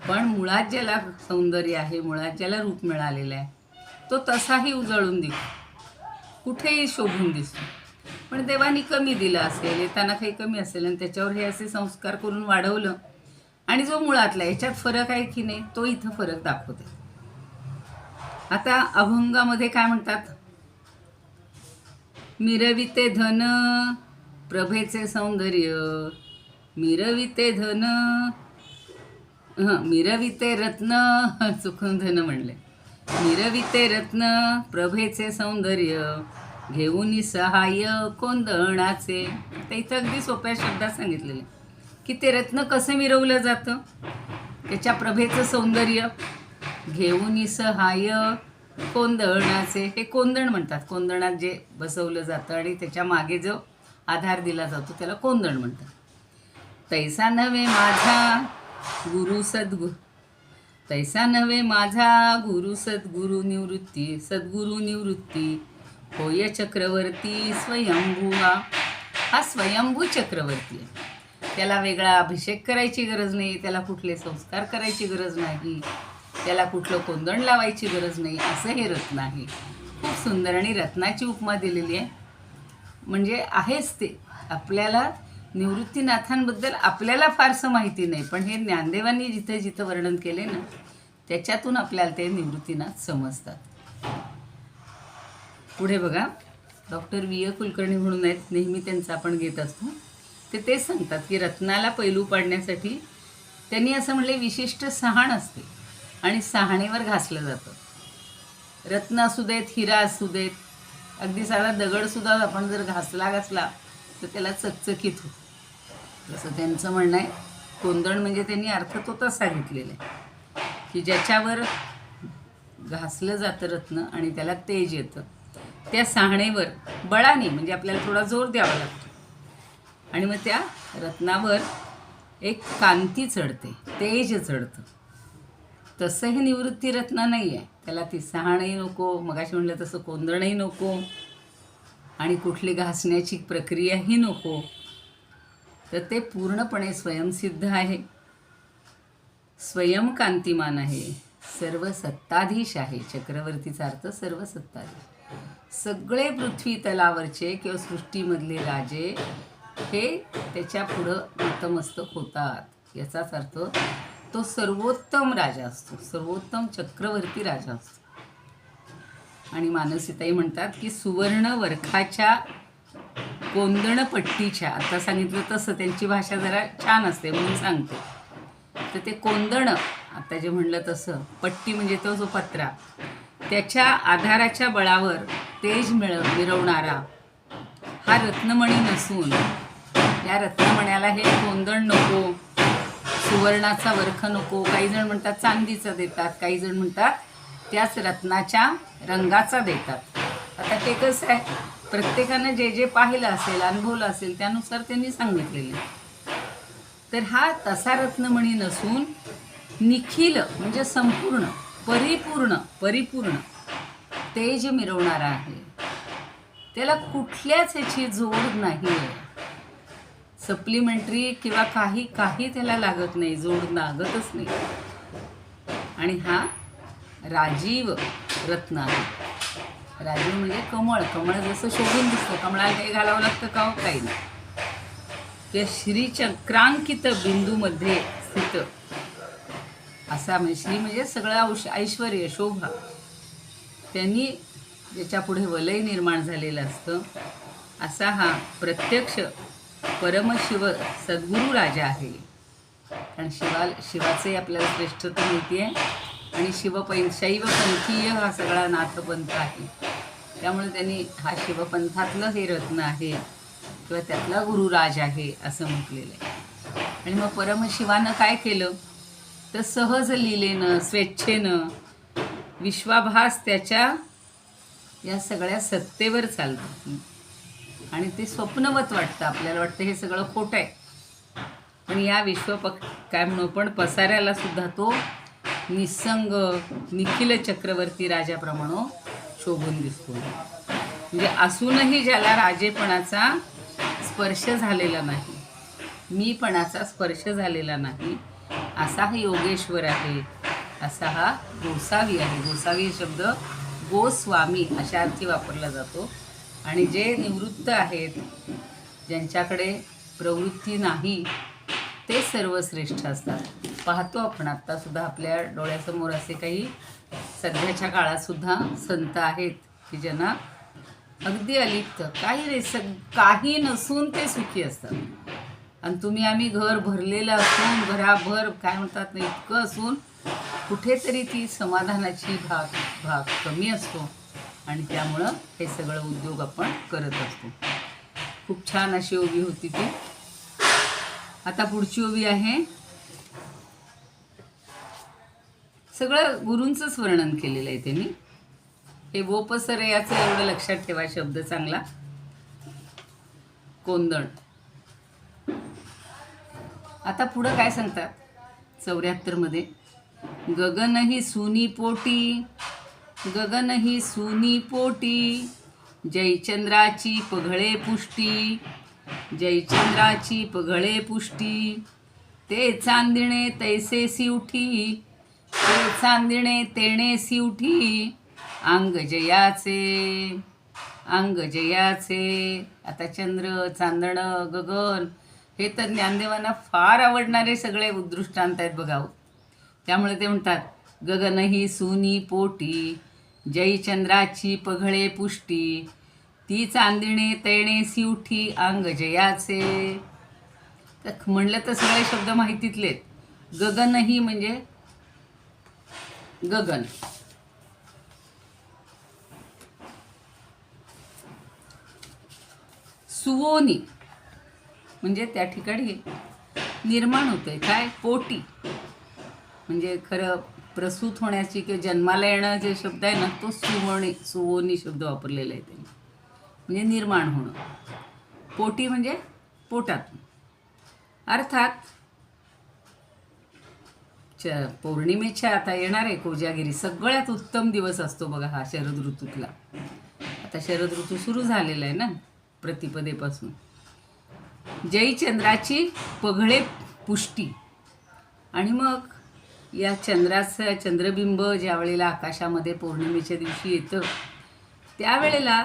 पण मुळात ज्याला सौंदर्य आहे, मुळात ज्याला रूप मिळालेलं आहे, तो तसाही उजळून दिसतो, कुठेही शोभून दिसतो. पण देवानी कमी दिलं असेल, येताना काही कमी असेल आणि त्याच्यावर हे असे संस्कार करून वाढवलं. आणि जो मुळातला याच्यात फरक आहे की नाही, तो इथं फरक दाखवते. आता अभंगामध्ये काय म्हणतात? मिरविते धन प्रभेचे सौंदर्य, मिरविते धन, मिरविते रत्न, चुकून धन म्हणले. मिरविते रत्न प्रभेचे सौंदर्य, घेऊन सहाय्य कोंदणाचे. आता इथं अगदी सोप्या शब्दात सांगितलेले की ते रत्न कसं मिरवलं जातं, त्याच्या प्रभेचं सौंदर्य, घेऊन सहाय्य कोंदणाचे. हे कोंदण म्हणतात. कोंदणात जे बसवलं जातं आणि त्याच्या मागे जो आधार दिला जातो त्याला कोंदण म्हणतात. तैसा नव्हे माझा गुरु सद्गुरु, तैसा नव्हे माझा गुरु सद्गुरु निवृत्ती, सद्गुरु निवृत्ती होय चक्रवर्ती स्वयंभूहा. हा स्वयंभू चक्रवर्ती आहे. त्याला वेगळा अभिषेक करायची गरज नाही, त्याला कुठले संस्कार करायची गरज नाही, त्याला कुठलं कोंदण लावायची गरज नाही. असं हे रत्न आहे. खूप सुंदर आणि रत्नाची उपमा दिलेली आहे. म्हणजे आहेच ते. आपल्याला निवृत्तीनाथांबद्दल आपल्याला फारसं माहिती नाही, पण हे ज्ञानदेवांनी जिथे जिथं वर्णन केले ना, त्याच्यातून आपल्याला ते निवृत्तीनाथ समजतात. पुढे बघा, डॉक्टर वी. कुलकर्णी म्हणून आहेत, नेहमी त्यांचं आपण घेत असतो. ते तेच सांगतात की रत्नाला पैलू पाडण्यासाठी त्यांनी असं म्हणले, विशिष्ट सहाण असते आणि सहाणेवर घासलं जातं. रत्न असू देत, हिरा असू देत, अगदी साधा दगडसुद्धा आपण जर घासला तर त्याला चकचकीत होतं. जसं त्यांचं म्हणणं आहे. कोंदण म्हणजे त्यांनी अर्थ तो तसा घेतलेला आहे की ज्याच्यावर घासलं जातं रत्न आणि त्याला तेज येतं, त्या सहाणेवर बळाने म्हणजे आपल्याला थोडा जोर द्यावा लागतो आणि मग त्या रत्नावर एक कांती चढते, तेज चढतं. तसं हे निवृत्ती रत्न नाही आहे. त्याला ती सहाणही नको, मगाशी म्हणलं तसं कोंदणही नको आणि कुठली घासण्याची प्रक्रियाही नको. तर ते पूर्णपणे स्वयंसिद्ध आहे, स्वयंकांतिमान आहे, सर्व सत्ताधीश आहे. चक्रवर्तीचा अर्थ सर्व सत्ताधीश. सगळे पृथ्वी तलावरचे किंवा सृष्टीमधले राजे हे त्याच्या पुढं नतमस्तक होतात. याचाच अर्थ तो सर्वोत्तम राजा असतो, सर्वोत्तम चक्रवर्ती राजा असतो. आणि मानसीताई म्हणतात की सुवर्ण वर्खाच्या कोंदणपट्टीच्या, आता सांगितलं तसं त्यांची भाषा जरा छान असते म्हणून सांगते. तर ते कोंदण आता जे म्हणलं तसं, पट्टी म्हणजे तो जो पत्रा, त्याच्या आधाराच्या बळावर तेज मिरवणारा हा रत्नमणी नसून, या रत्नमण्याला हे कोंदण नको, सुवर्णाचा वर्ख नको. काही जण म्हणतात चांदीचा देतात, काही जण म्हणतात त्याच रत्नाच्या रंगाचा देतात. आता ते कसं आहे, प्रत्येकानं जे जे पाहिलं असेल, अनुभवलं असेल, त्यानुसार त्यांनी सांगितलेलं. तर हा तसा रत्नमणी नसून निखिल म्हणजे संपूर्ण, परिपूर्ण तेज मिरवणारा आहे. त्याला कुठल्याच ह्याची जोड नाही आहे. सप्लिमेंटरी किंवा काही त्याला लागत नाही, जोड लागतच नाही. आणि हा राजीव रत्न आहे. राजीव म्हणजे कमळ. कमळ जसं शोभून दिसतं, कमळाला काही घालावं लागतं का? काही नाही. त्या श्रीचक्रांकित बिंदूमध्ये स्थित असा, म्हणजे श्री म्हणजे सगळं ऐश्वर शोभा, त्यांनी ज्याच्या पुढे वलय निर्माण झालेलं असतं, असा हा प्रत्यक्ष परमशिव सद्गुरू राजा आहे. कारण शिवाचे आपल्याला श्रेष्ठता माहिती आहे. आणि शैवपंथीय हा सगळा नाथपंथ आहे. त्यामुळे त्यांनी हा शिवपंथातलं हे रत्न आहे किंवा त्यातला गुरुराज आहे असं म्हटलेलं आहे. आणि मग परमशिवानं काय केलं तर सहज लीलेनं, स्वेच्छेनं विश्वाभास त्याच्या या सगळ्या सत्तेवर चालतं. आणि ते स्वप्नवत वाटतं, आपल्याला वाटतं हे सगळं खोटं आहे. पण या काय म्हणू पण पसाऱ्याला सुद्धा तो निसंग निखिल चक्रवर्ती राजाप्रमाणे शोभून दिसतो. म्हणजे असूनही ज्याला राजेपणाचा स्पर्श झालेला नाही, मीपणाचा स्पर्श झालेला नाही, असा हा योगेश्वर आहे. असा हा गोसावी आहे. गोसावी शब्द गोस्वामी अशा अर्थी वापरला जातो. आणि जे निवृत्त आहेत, ज्यांच्याकडे प्रवृत्ती नाही, ते सर्वश्रेष्ठ असतात. पाहतो आपण आत्तासुद्धा आपल्या डोळ्यासमोर असे काही सध्याच्या काळातसुद्धा संत आहेत की ज्यांना अगदी अलिप्त काही नसून ते सुखी असतात. आणि तुम्ही आम्ही घर भरलेलं असून, घराभर काय म्हणतात ना, इतकं असून कुठेतरी ती समाधानाची भाग कमी असतो. आणि त्यामुळं हे सगळं उद्योग आपण करत असतो. खूप छान अशी ओवी होती ती. आता पुढची ओवी आहे, सगळं गुरूंचंच वर्णन केलेलं आहे त्यांनी. हे वोपसरे याचं एवढं लक्षात ठेवा शब्द चांगला. कोंदण. आता पुढं काय सांगतात 74 मध्ये, गगनही सुनी पोटी, गगनही सुनी पोटी, जयचंद्राची पघळे पुष्टी, जयचंद्राची पघळे पुष्टी, ते चांदिणे तैसेसी उठी, ते चांदिणे तेणेसी उठी, अंग जयाचे, अंग जयाचे. आता चंद्र, चांदणं, गगन हे तर ज्ञानदेवांना फार आवडणारे सगळे दृष्टांत आहेत बघावं. त्यामुळे ते म्हणतात, गगनही सुनी पोटी, जयचंद्राची पघळे पुष्टी, ती चांदिणे तैणेसी उठी, अंग जयाचे. तर म्हणलं तर सगळे शब्द माहितीतलेत. गगनही म्हणजे गगन, सुवोनी म्हणजे त्या ठिकाणी निर्माण होतंय काय, पोटी म्हणजे खरं प्रसूत होण्याची किंवा जन्माला येणं जे शब्द आहे ना, तो सुवोनी शब्द वापरलेला आहे त्यांनी. म्हणजे निर्माण होणं. पोटी म्हणजे पोटात. अर्थात पौर्णिमेच्या आता येणार आहे कोजागिरी, सगळ्यात उत्तम दिवस असतो बघा हा शरद ऋतूतला. आता शरद ऋतू सुरू झालेला आहे ना प्रतिपदेपासून. जयचंद्राची पघळे पुष्टी. आणि मग या चंद्राचं चंद्रबिंब ज्या वेळेला आकाशामध्ये पौर्णिमेच्या दिवशी येतं, त्यावेळेला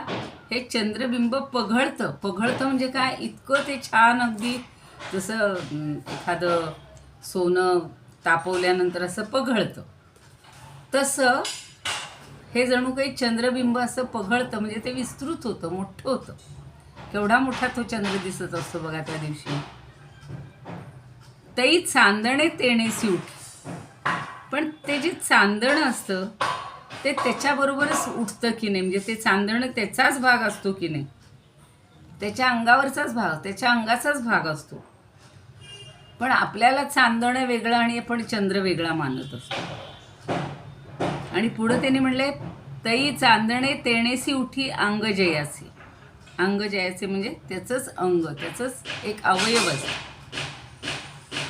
हे चंद्रबिंब पघळतं. पघळतं म्हणजे काय, इतकं ते छान, अगदी जसं एखादं सोनं तापवल्यानंतर असं पघळतं, तसं हे जणू काही चंद्रबिंब असं पघळतं. म्हणजे ते विस्तृत होतं, मोठं होतं. केवढा मोठा तो चंद्र दिसत असतो बघा त्या दिवशी. तई चांदणे तेणेसी उठी. पण ते जे चांदणं असतं ते त्याच्याबरोबरच उठतं की नाही, म्हणजे ते चांदणं त्याचाच भाग असतो की नाही, त्याच्या अंगावरचाच भाग, त्याच्या अंगाचाच भाग असतो. पण आपल्याला चांदणं वेगळं आणि आपण चंद्र वेगळा मानत असतो. आणि पुढं त्यांनी म्हणले, तई चांदणे तेणेसी उठी अंग जयासी. अंग जयाचे म्हणजे त्याचंच अंग, त्याचंच एक अवयव असतं.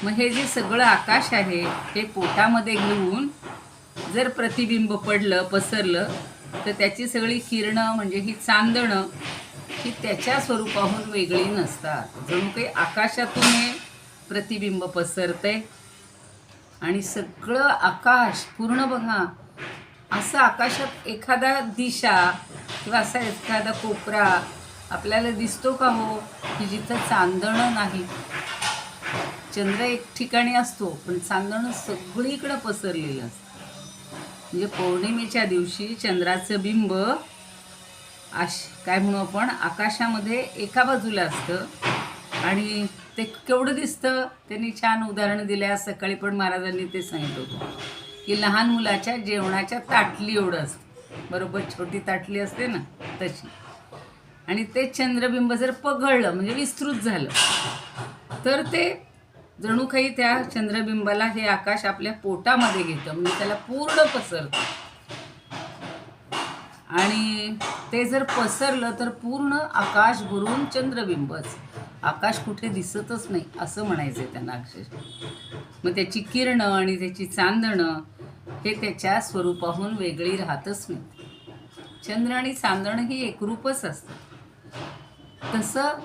मग हे जे सगळं आकाश आहे हे पोटामध्ये घेऊन जर प्रतिबिंब पडलं, पसरलं, तर त्याची सगळी किरणं म्हणजे ही चांदणं की त्याच्या स्वरूपाहून वेगळी नसतात. जणू काही आकाशातून हे प्रतिबिंब पसरते आणि सगळं आकाश पूर्ण बघा, असं आकाशात एखादा दिशा किंवा असा एखादा कोपरा आपल्याला दिसतो का हो, की जिथं चांदणं नाही. चंद्र एक ठिकाणी असतो पण चांदणं सगळीकडं पसरलेलं असतं. म्हणजे पौर्णिमेच्या दिवशी चंद्राचं बिंब काय म्हणू आपण, आकाशामध्ये एका बाजूला असतं आणि ते केवढं दिसतं. त्यांनी छान उदाहरण दिलं आहे. सकाळी पण महाराजांनी ते सांगितलं होतं की लहान मुलाच्या जेवणाच्या ताटली एवढं असतं, बरोबर छोटी ताटली असते ना तशी. आणि ते चंद्रबिंब जर पगळलं म्हणजे विस्तृत झालं तर ते जणू काही त्या चंद्रबिंबाला हे आकाश आपल्या पोटामध्ये घेतं, म्हणजे त्याला पूर्ण पसरतं. आणि ते जर पसरलं तर पूर्ण आकाश भरून चंद्रबिंबच, आकाश कुठे दिसतच नाही असं म्हणायचं आहे त्यांना अक्षरशः. मग त्याची किरणं आणि त्याची चांदणं हे त्याच्या स्वरूपाहून वेगळी राहतच नाही. चंद्र आणि चांदणं ही एकरूपच असतात. तसं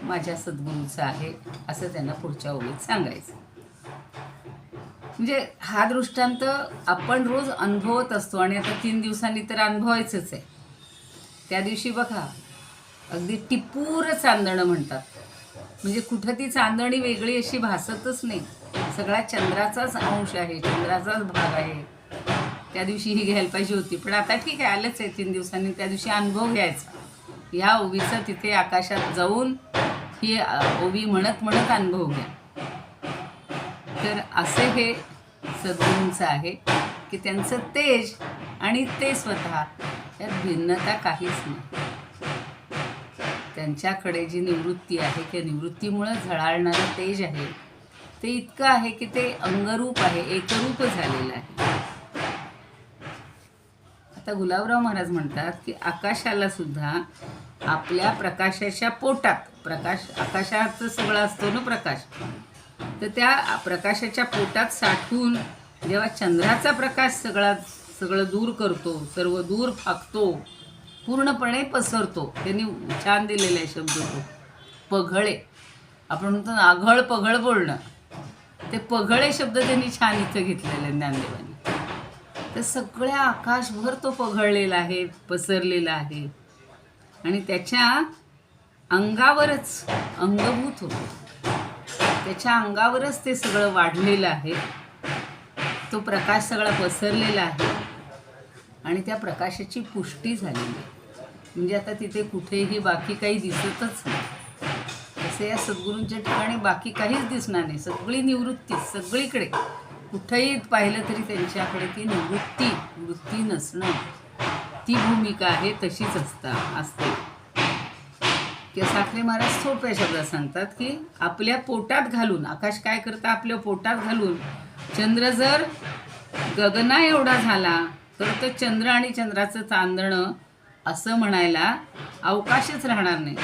माझ्या सद्गुरूचं आहे असं त्यांना पुढच्या ओळीत सांगायचं. म्हणजे हा दृष्टांत आपण रोज अनुभवत असतो आणि आता 3 दिवसांनी तर अनुभवायचंच आहे. त्या दिवशी बघा अगदी टिपूर चांदणं म्हणतात, म्हणजे कुठं ती चांदणी वेगळी अशी भासतच नाही. सगळा चंद्राचाच अंश आहे, चंद्राचाच भाग आहे. त्या दिवशी ही घ्यायला पाहिजे होती, पण आता ठीक आहे, आलंच आहे 3 दिवसांनी. त्या दिवशी अनुभव घ्यायचा. ह्या ओवीचा तिथे आकाशात जाऊन ही ओवी म्हणत म्हणत अनुभव घ्या. तर असे हे सद्गुरूंचं आहे की त्यांचं तेज आणि ते स्वतः यात भिन्नता काहीच नाही. त्यांच्याकडे जी निवृत्ती आहे त्या निवृत्तीमुळं झळाळणारं तेज आहे ते इतकं आहे की ते अंगरूप आहे, एकरूप झालेलं आहे. आता गुलाबराव महाराज म्हणतात की आकाशाला सुद्धा आपल्या प्रकाशाच्या पोटात, आकाशात सगळं असतो ना प्रकाश, तर त्या प्रकाशाच्या पोटात साठवून जेव्हा चंद्राचा प्रकाश सगळं दूर करतो, सर्व दूर फाकतो, पूर्णपणे पसरतो. त्यांनी छान दिलेला आहे शब्द तो पघळे. आपण म्हणतो ना आघळ पघळ बोलणं, ते पघळे शब्द त्यांनी छान इथं घेतलेले ज्ञानदेवांनी. तर सगळ्या आकाशभर तो पघळलेला आहे, पसरलेला आहे आणि त्याच्या अंगावरच अंगभूत होतो. त्याच्या अंगावरच ते सगळं वाढलेलं आहे. तो प्रकाश सगळा पसरलेला आहे आणि त्या प्रकाशाची पुष्टी झालेली आहे. म्हणजे आता तिथे कुठेही बाकी काही दिसतच नाही. तसे या सद्गुरूंच्या ठिकाणी बाकी काहीच दिसणार नाही. सगळी निवृत्ती, सगळीकडे कुठेही पाहिलं तरी त्यांच्याकडे ती वृत्ती नसणं, ती भूमिका आहे, तशीच असते. की साखरे महाराज सोप्या शब्दात सांगतात की आपल्या पोटात घालून, आकाश काय करतं, आपल्या पोटात घालून चंद्र जर गगना एवढा झाला तर तो चंद्र आणि चंद्राचं चांदणं असं म्हणायला अवकाशच राहणार नाही.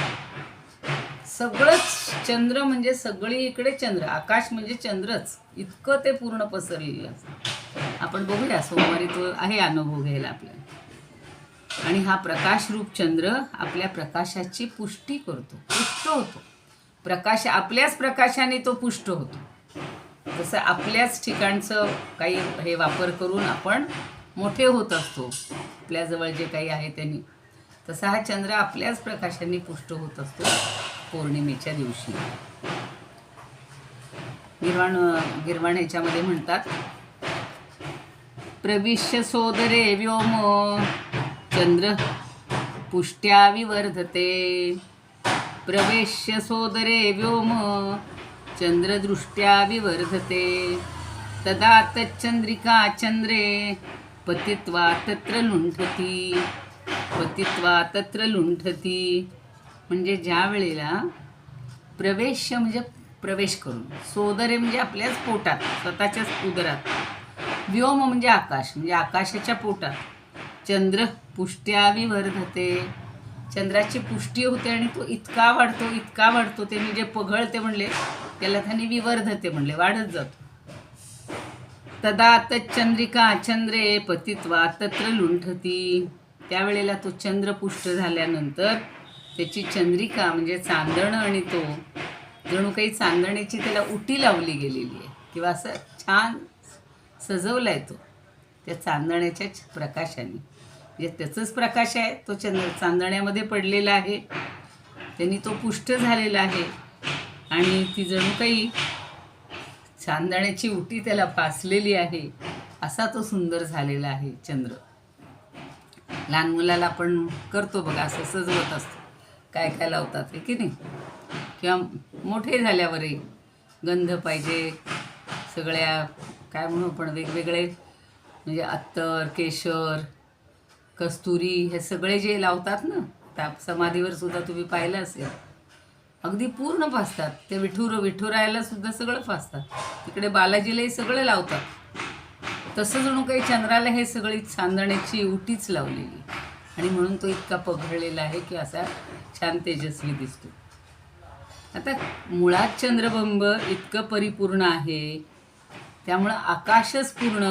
सगळंच चंद्र म्हणजे सगळीकडे चंद्र, आकाश म्हणजे चंद्रच, इतकं ते पूर्ण पसरलेलं असतं. आपण बघूया सोमवारी तो आहे अनुभव घ्यायला आपल्याला. आणि हा प्रकाशरूप चंद्र आपल्या प्रकाशाची पुष्टी करतो, पुष्ट होतो. आपल्याच प्रकाशाने तो पुष्ट होतो. जसं आपल्याच ठिकाणचं काही हे वापर करून आपण मोठे होत असतो, आपल्याजवळ जे काही आहे त्यांनी, तसा हा चंद्र आपल्याच प्रकाशाने पुष्ट होत असतो पौर्णिमेच्या दिवशी. गिरवाण ह्याच्यामध्ये म्हणतात, प्रविश्य सोदरे व्योम चंद्र पुष्ट्या विवर्धते. प्रवेश्य सोदरे व्योम चंद्रदृष्ट्या विवर्धते. तदा तच्चंद्रिका चंद्रे पतित्वा तत्र लुंठती. म्हणजे ज्या वेळेला प्रवेश्य म्हणजे प्रवेश करून, सोदरे म्हणजे आपल्याच पोटात, स्वतःच्याच उदरात, व्योम म्हणजे आकाश, म्हणजे आकाशाच्या पोटात, चंद्र पुष्ट्या विवर्धते, चंद्राची पुष्टी होते आणि तो इतका वाढतो. ते म्हणजे पघळते म्हणले त्याला, त्यांनी विवर्धते म्हणले, वाढत जातो. तदा तच्चंद्रिका चंद्रे पतित्वा तत्र लुंठती. त्यावेळेला तो चंद्र पुष्ट झाल्यानंतर त्याची चंद्रिका म्हणजे चांदणं आणि तो जणू काही चांदण्याची त्याला उटी लावली गेलेली आहे किंवा असं छान सजवला आहे तो त्या चांदण्याच्या प्रकाशाने. म्हणजे त्याचंच प्रकाश आहे तो चांदण्यामध्ये पडलेला आहे, त्यांनी तो पुष्ट झालेला आहे आणि ती जणू काही चांदण्याची उटी त्याला फासलेली आहे, असा तो सुंदर झालेला आहे चंद्र. लहान मुलाला आपण करतो बघा, असं सजवत असतो, काय काय लावतात हे की नाही, किंवा मोठे झाल्यावरही गंध पाहिजे, सगळ्या काय म्हणू आपण वेगवेगळे म्हणजे अत्तर, केशर, कस्तुरी हे सगळे जे लावतात ना, त्या समाधीवर सुद्धा तुम्ही पाहिलं असेल, अगदी पूर्ण फासतात. ते विठुरायाला सुद्धा सगळं फासतात, तिकडे बालाजीलाही सगळं लावतात. तसं जणू काही चंद्राला हे सगळी चांदण्याची उटीच लावलेली आणि म्हणून तो इतका पघळलेला आहे की असा छान तेजस्वी दिसतो. आता मुळात चंद्रबिंब इतकं परिपूर्ण आहे, त्यामुळं आकाशच पूर्ण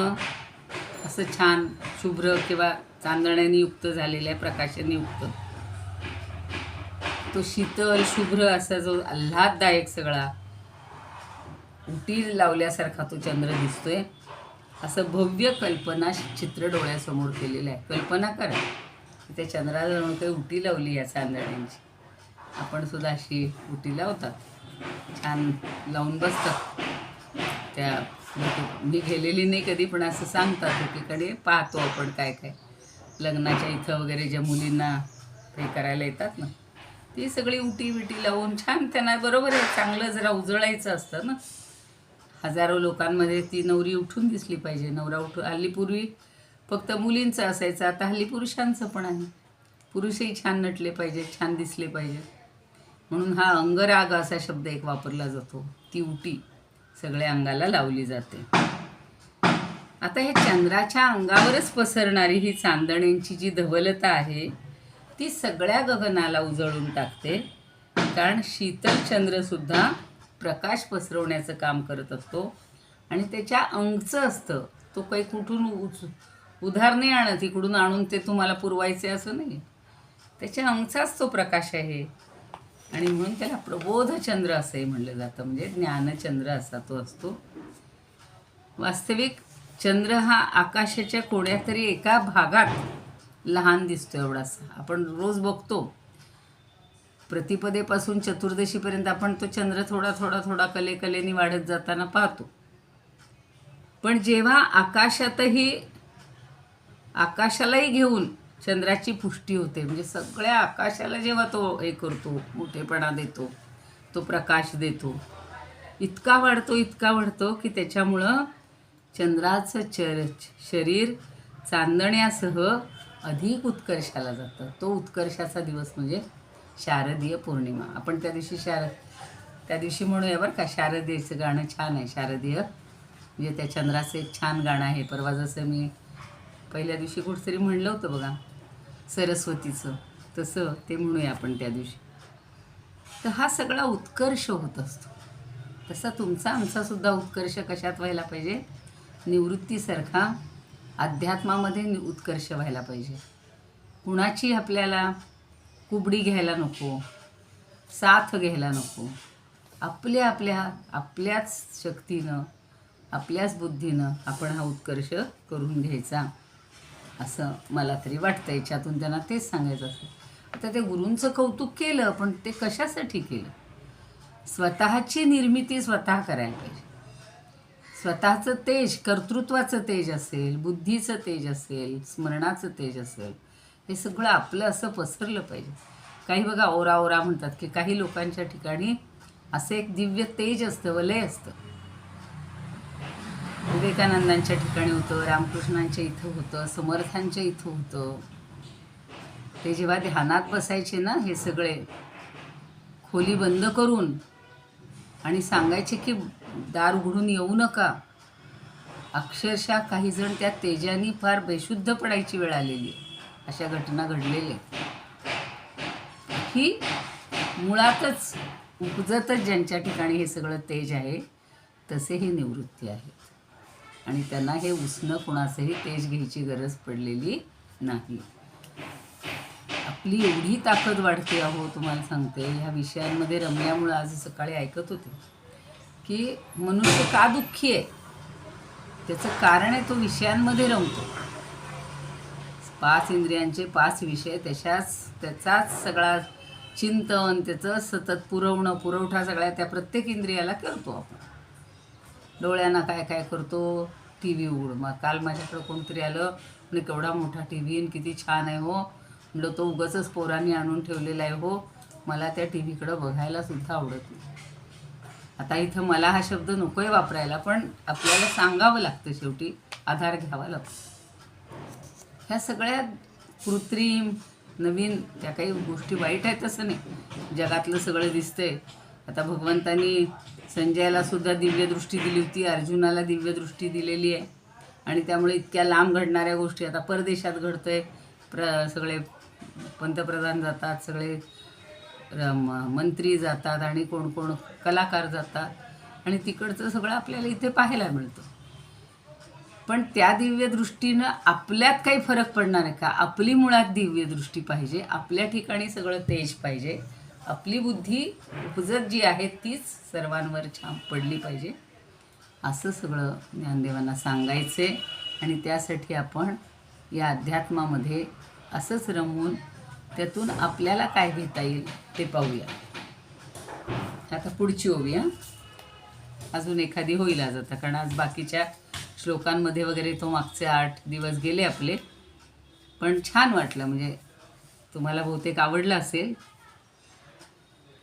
असं छान शुभ्र किंवा चांदण्याने युक्त झालेला आहे, प्रकाशाने युक्त. तो शीतल शुभ्र असा जो आल्हाददायक सगळा उटी लावल्यासारखा तो चंद्र दिसतोय. असं भव्य कल्पना चित्र डोळ्यासमोर केलेलं आहे. कल्पना करा, त्या चंद्राला जणू काही उटी लावली या चांदण्यांची. आपण सुद्धा अशी उटी लावतात, छान लावून बसतात. त्या मी गेलेली नाही कधी, पण असं सांगतात एकीकडे पाहतो आपण काय काय लग्नाच्या इथं वगैरे ज्या मुलींना हे करायला येतात ना, ती सगळी उटी विटी लावून छान त्यांना, बरोबर आहे, चांगलं जरा उजळायचं असतं ना. हजारो लोकांमध्ये ती नवरी उठून दिसली पाहिजे, नवरा उठून. हल्ली पूर्वी फक्त मुलींचं असायचं, आता हल्ली पुरुषांचं पण आहे. पुरुषही छान नटले पाहिजे, छान दिसले पाहिजे, म्हणून हा अंगराग असा शब्द एक वापरला जातो. ती उटी सगळ्या अंगाला लावली जाते. आता हे चंद्राच्या अंगावरच पसरणारी ही चांदण्यांची जी धवलता आहे ती सगळ्या गगनाला उजळून टाकते, कारण शीतल चंद्रसुद्धा प्रकाश पसरवण्याचं काम करत असतो आणि त्याच्या अंगचं असतं. तो काही कुठून उधार नाही आणत, इकडून आणून ते तुम्हाला पुरवायचे असं नाही, त्याच्या अंगचाच तो प्रकाश आहे आणि म्हणून त्याला प्रबोधचंद्र असंही म्हणलं जातं, म्हणजे ज्ञानचंद्र असा तो असतो. वास्तविक चंद्र हा आकाशाच्या कोण्या तरी एका भागात लहान दिसतो एवढासा. आपण रोज बघतो प्रतिपदेपासून चतुर्दशीपर्यंत आपण तो चंद्र थोडा थोडा थोडा कलेकलेने वाढत जाताना पाहतो. पण जेव्हा आकाशालाही घेऊन चंद्राची पुष्टी होते, म्हणजे सगळ्या आकाशाला जेव्हा तो हे करतो, मोठेपणा देतो, तो प्रकाश देतो, इतका वाढतो की त्याच्यामुळं चंद्राचं शरीर चांदण्यासह अधिक उत्कर्षाला जातं. तो उत्कर्षाचा दिवस म्हणजे शारदीय पौर्णिमा. आपण त्या दिवशी म्हणूया बरं का, शारदीयचं गाणं छान आहे, शारदीय म्हणजे त्या चंद्राचं एक छान गाणं आहे. परवा जसं मी पहिल्या दिवशी कुठंतरी म्हणलं होतं बघा सरस्वतीचं, तसं ते म्हणूया आपण त्या दिवशी. तर हा सगळा उत्कर्ष होत असतो. तसा तुमचा आमचासुद्धा उत्कर्ष कशात व्हायला पाहिजे? निवृत्तीसारखा अध्यात्मामध्ये उत्कर्ष व्हायला पाहिजे. कुणाची आपल्याला कुबडी घ्यायला नको, साथ घ्यायला नको. आपल्याच शक्तीनं, आपल्याच बुद्धीनं आपण हा उत्कर्ष करून घ्यायचा, असं मला तरी वाटतं. याच्यातून त्यांना तेच सांगायचं असतं. आता ते गुरूंचं कौतुक केलं, पण ते कशासाठी केलं? स्वतःची निर्मिती स्वतः करायला पाहिजे. स्वतःचं तेज, कर्तृत्वाचं तेज असेल, बुद्धीचं तेज असेल, स्मरणाचं तेज असेल, हे सगळं आपलं असं पसरलं पाहिजे. काही बघा ओरा ओरा म्हणतात की काही लोकांच्या ठिकाणी असं एक दिव्य तेज असतं, वलय असतं. विवेकानंदांच्या ठिकाणी होतं, रामकृष्णांच्या इथं होतं, समर्थांच्या इथं होतं. ते जेव्हा ध्यानात बसायचे ना, हे सगळे खोली बंद करून आणि सांगायचे की दार उघडून येऊ नका, अक्षरशः काही जण त्या तेजाने फार बेशुद्ध पडायची वेळ आलेली आहे. अशा घटना घडलेल्या. ही मुळातच उपजतच ज्यांच्या ठिकाणी हे सगळं तेज आहे तसे ही निवृत्ती आहे आणि त्यांना हे उसणं कुणाचंही तेज घ्यायची गरज पडलेली नाही. आपली एवढी ताकद वाढते अहो, तुम्हाला सांगते. ह्या विषयांमध्ये रमल्यामुळं आज सकाळी ऐकत होते की मनुष्य का दुःखी आहे. त्याचं कारण आहे तो विषयांमध्ये रमतो. 5 इंद्रियांचे 5 विषय, त्याचाच सगळा चिंतन, त्याचं सतत पुरवठा सगळ्या त्या प्रत्येक इंद्रियाला करतो आपण. डोळ्यांना काय काय करतो, टी व्ही उघड. मग काल माझ्याकडं कोणतरी आलं म्हणजे केवढा मोठा टी व्ही आणि किती छान आहे हो. म्हणलं तो उगाचच पोरांनी आणून ठेवलेला आहे हो, मला त्या टी व्हीकडं बघायला सुद्धा आवडत नाही. आता इथं मला हा शब्द नको आहे वापरायला, पण आपल्याला सांगावं लागतं, शेवटी आधार घ्यावा लागतो. ह्या सगळ्या कृत्रिम नवीन त्या काही गोष्टी वाईट आहेत असं नाही. जगातलं सगळं दिसतंय. आता भगवंतानी संजयाला सुद्धा दिव्यदृष्टी दिली होती, अर्जुनाला दिव्यदृष्टी दिलेली आहे. आणि त्यामुळे इतक्या लांब घडणाऱ्या गोष्टी आता परदेशात घडतंय. सगळे पंतप्रधान जातात, सगळे मंत्री जातात आणि कोण कोण कलाकार जातात आणि तिकडचं सगळं आपल्याला इथे पाहायला मिळतं. पण त्या दिव्यदृष्टीनं आपल्यात काही फरक पडणार आहे का? आपली मुळात दिव्यदृष्टी पाहिजे, आपल्या ठिकाणी सगळं तेज पाहिजे. आपली बुद्धी उपजत जी आहे तीच सर्वांवर छान पडली पाहिजे, असं सगळं ज्ञानदेवांना सांगायचे. आणि त्यासाठी आपण या अध्यात्मामध्ये असंच रमून त्यातून आपल्याला काय घेता येईल ते पाहूया. आता पुढची ओवी, अजून एखादी होईल आज आता, कारण आज बाकीच्या श्लोकांमध्ये वगैरे तो मागचे 8 दिवस गेले आपले. पण छान वाटलं, म्हणजे तुम्हाला बहुतेक आवडलं असेल.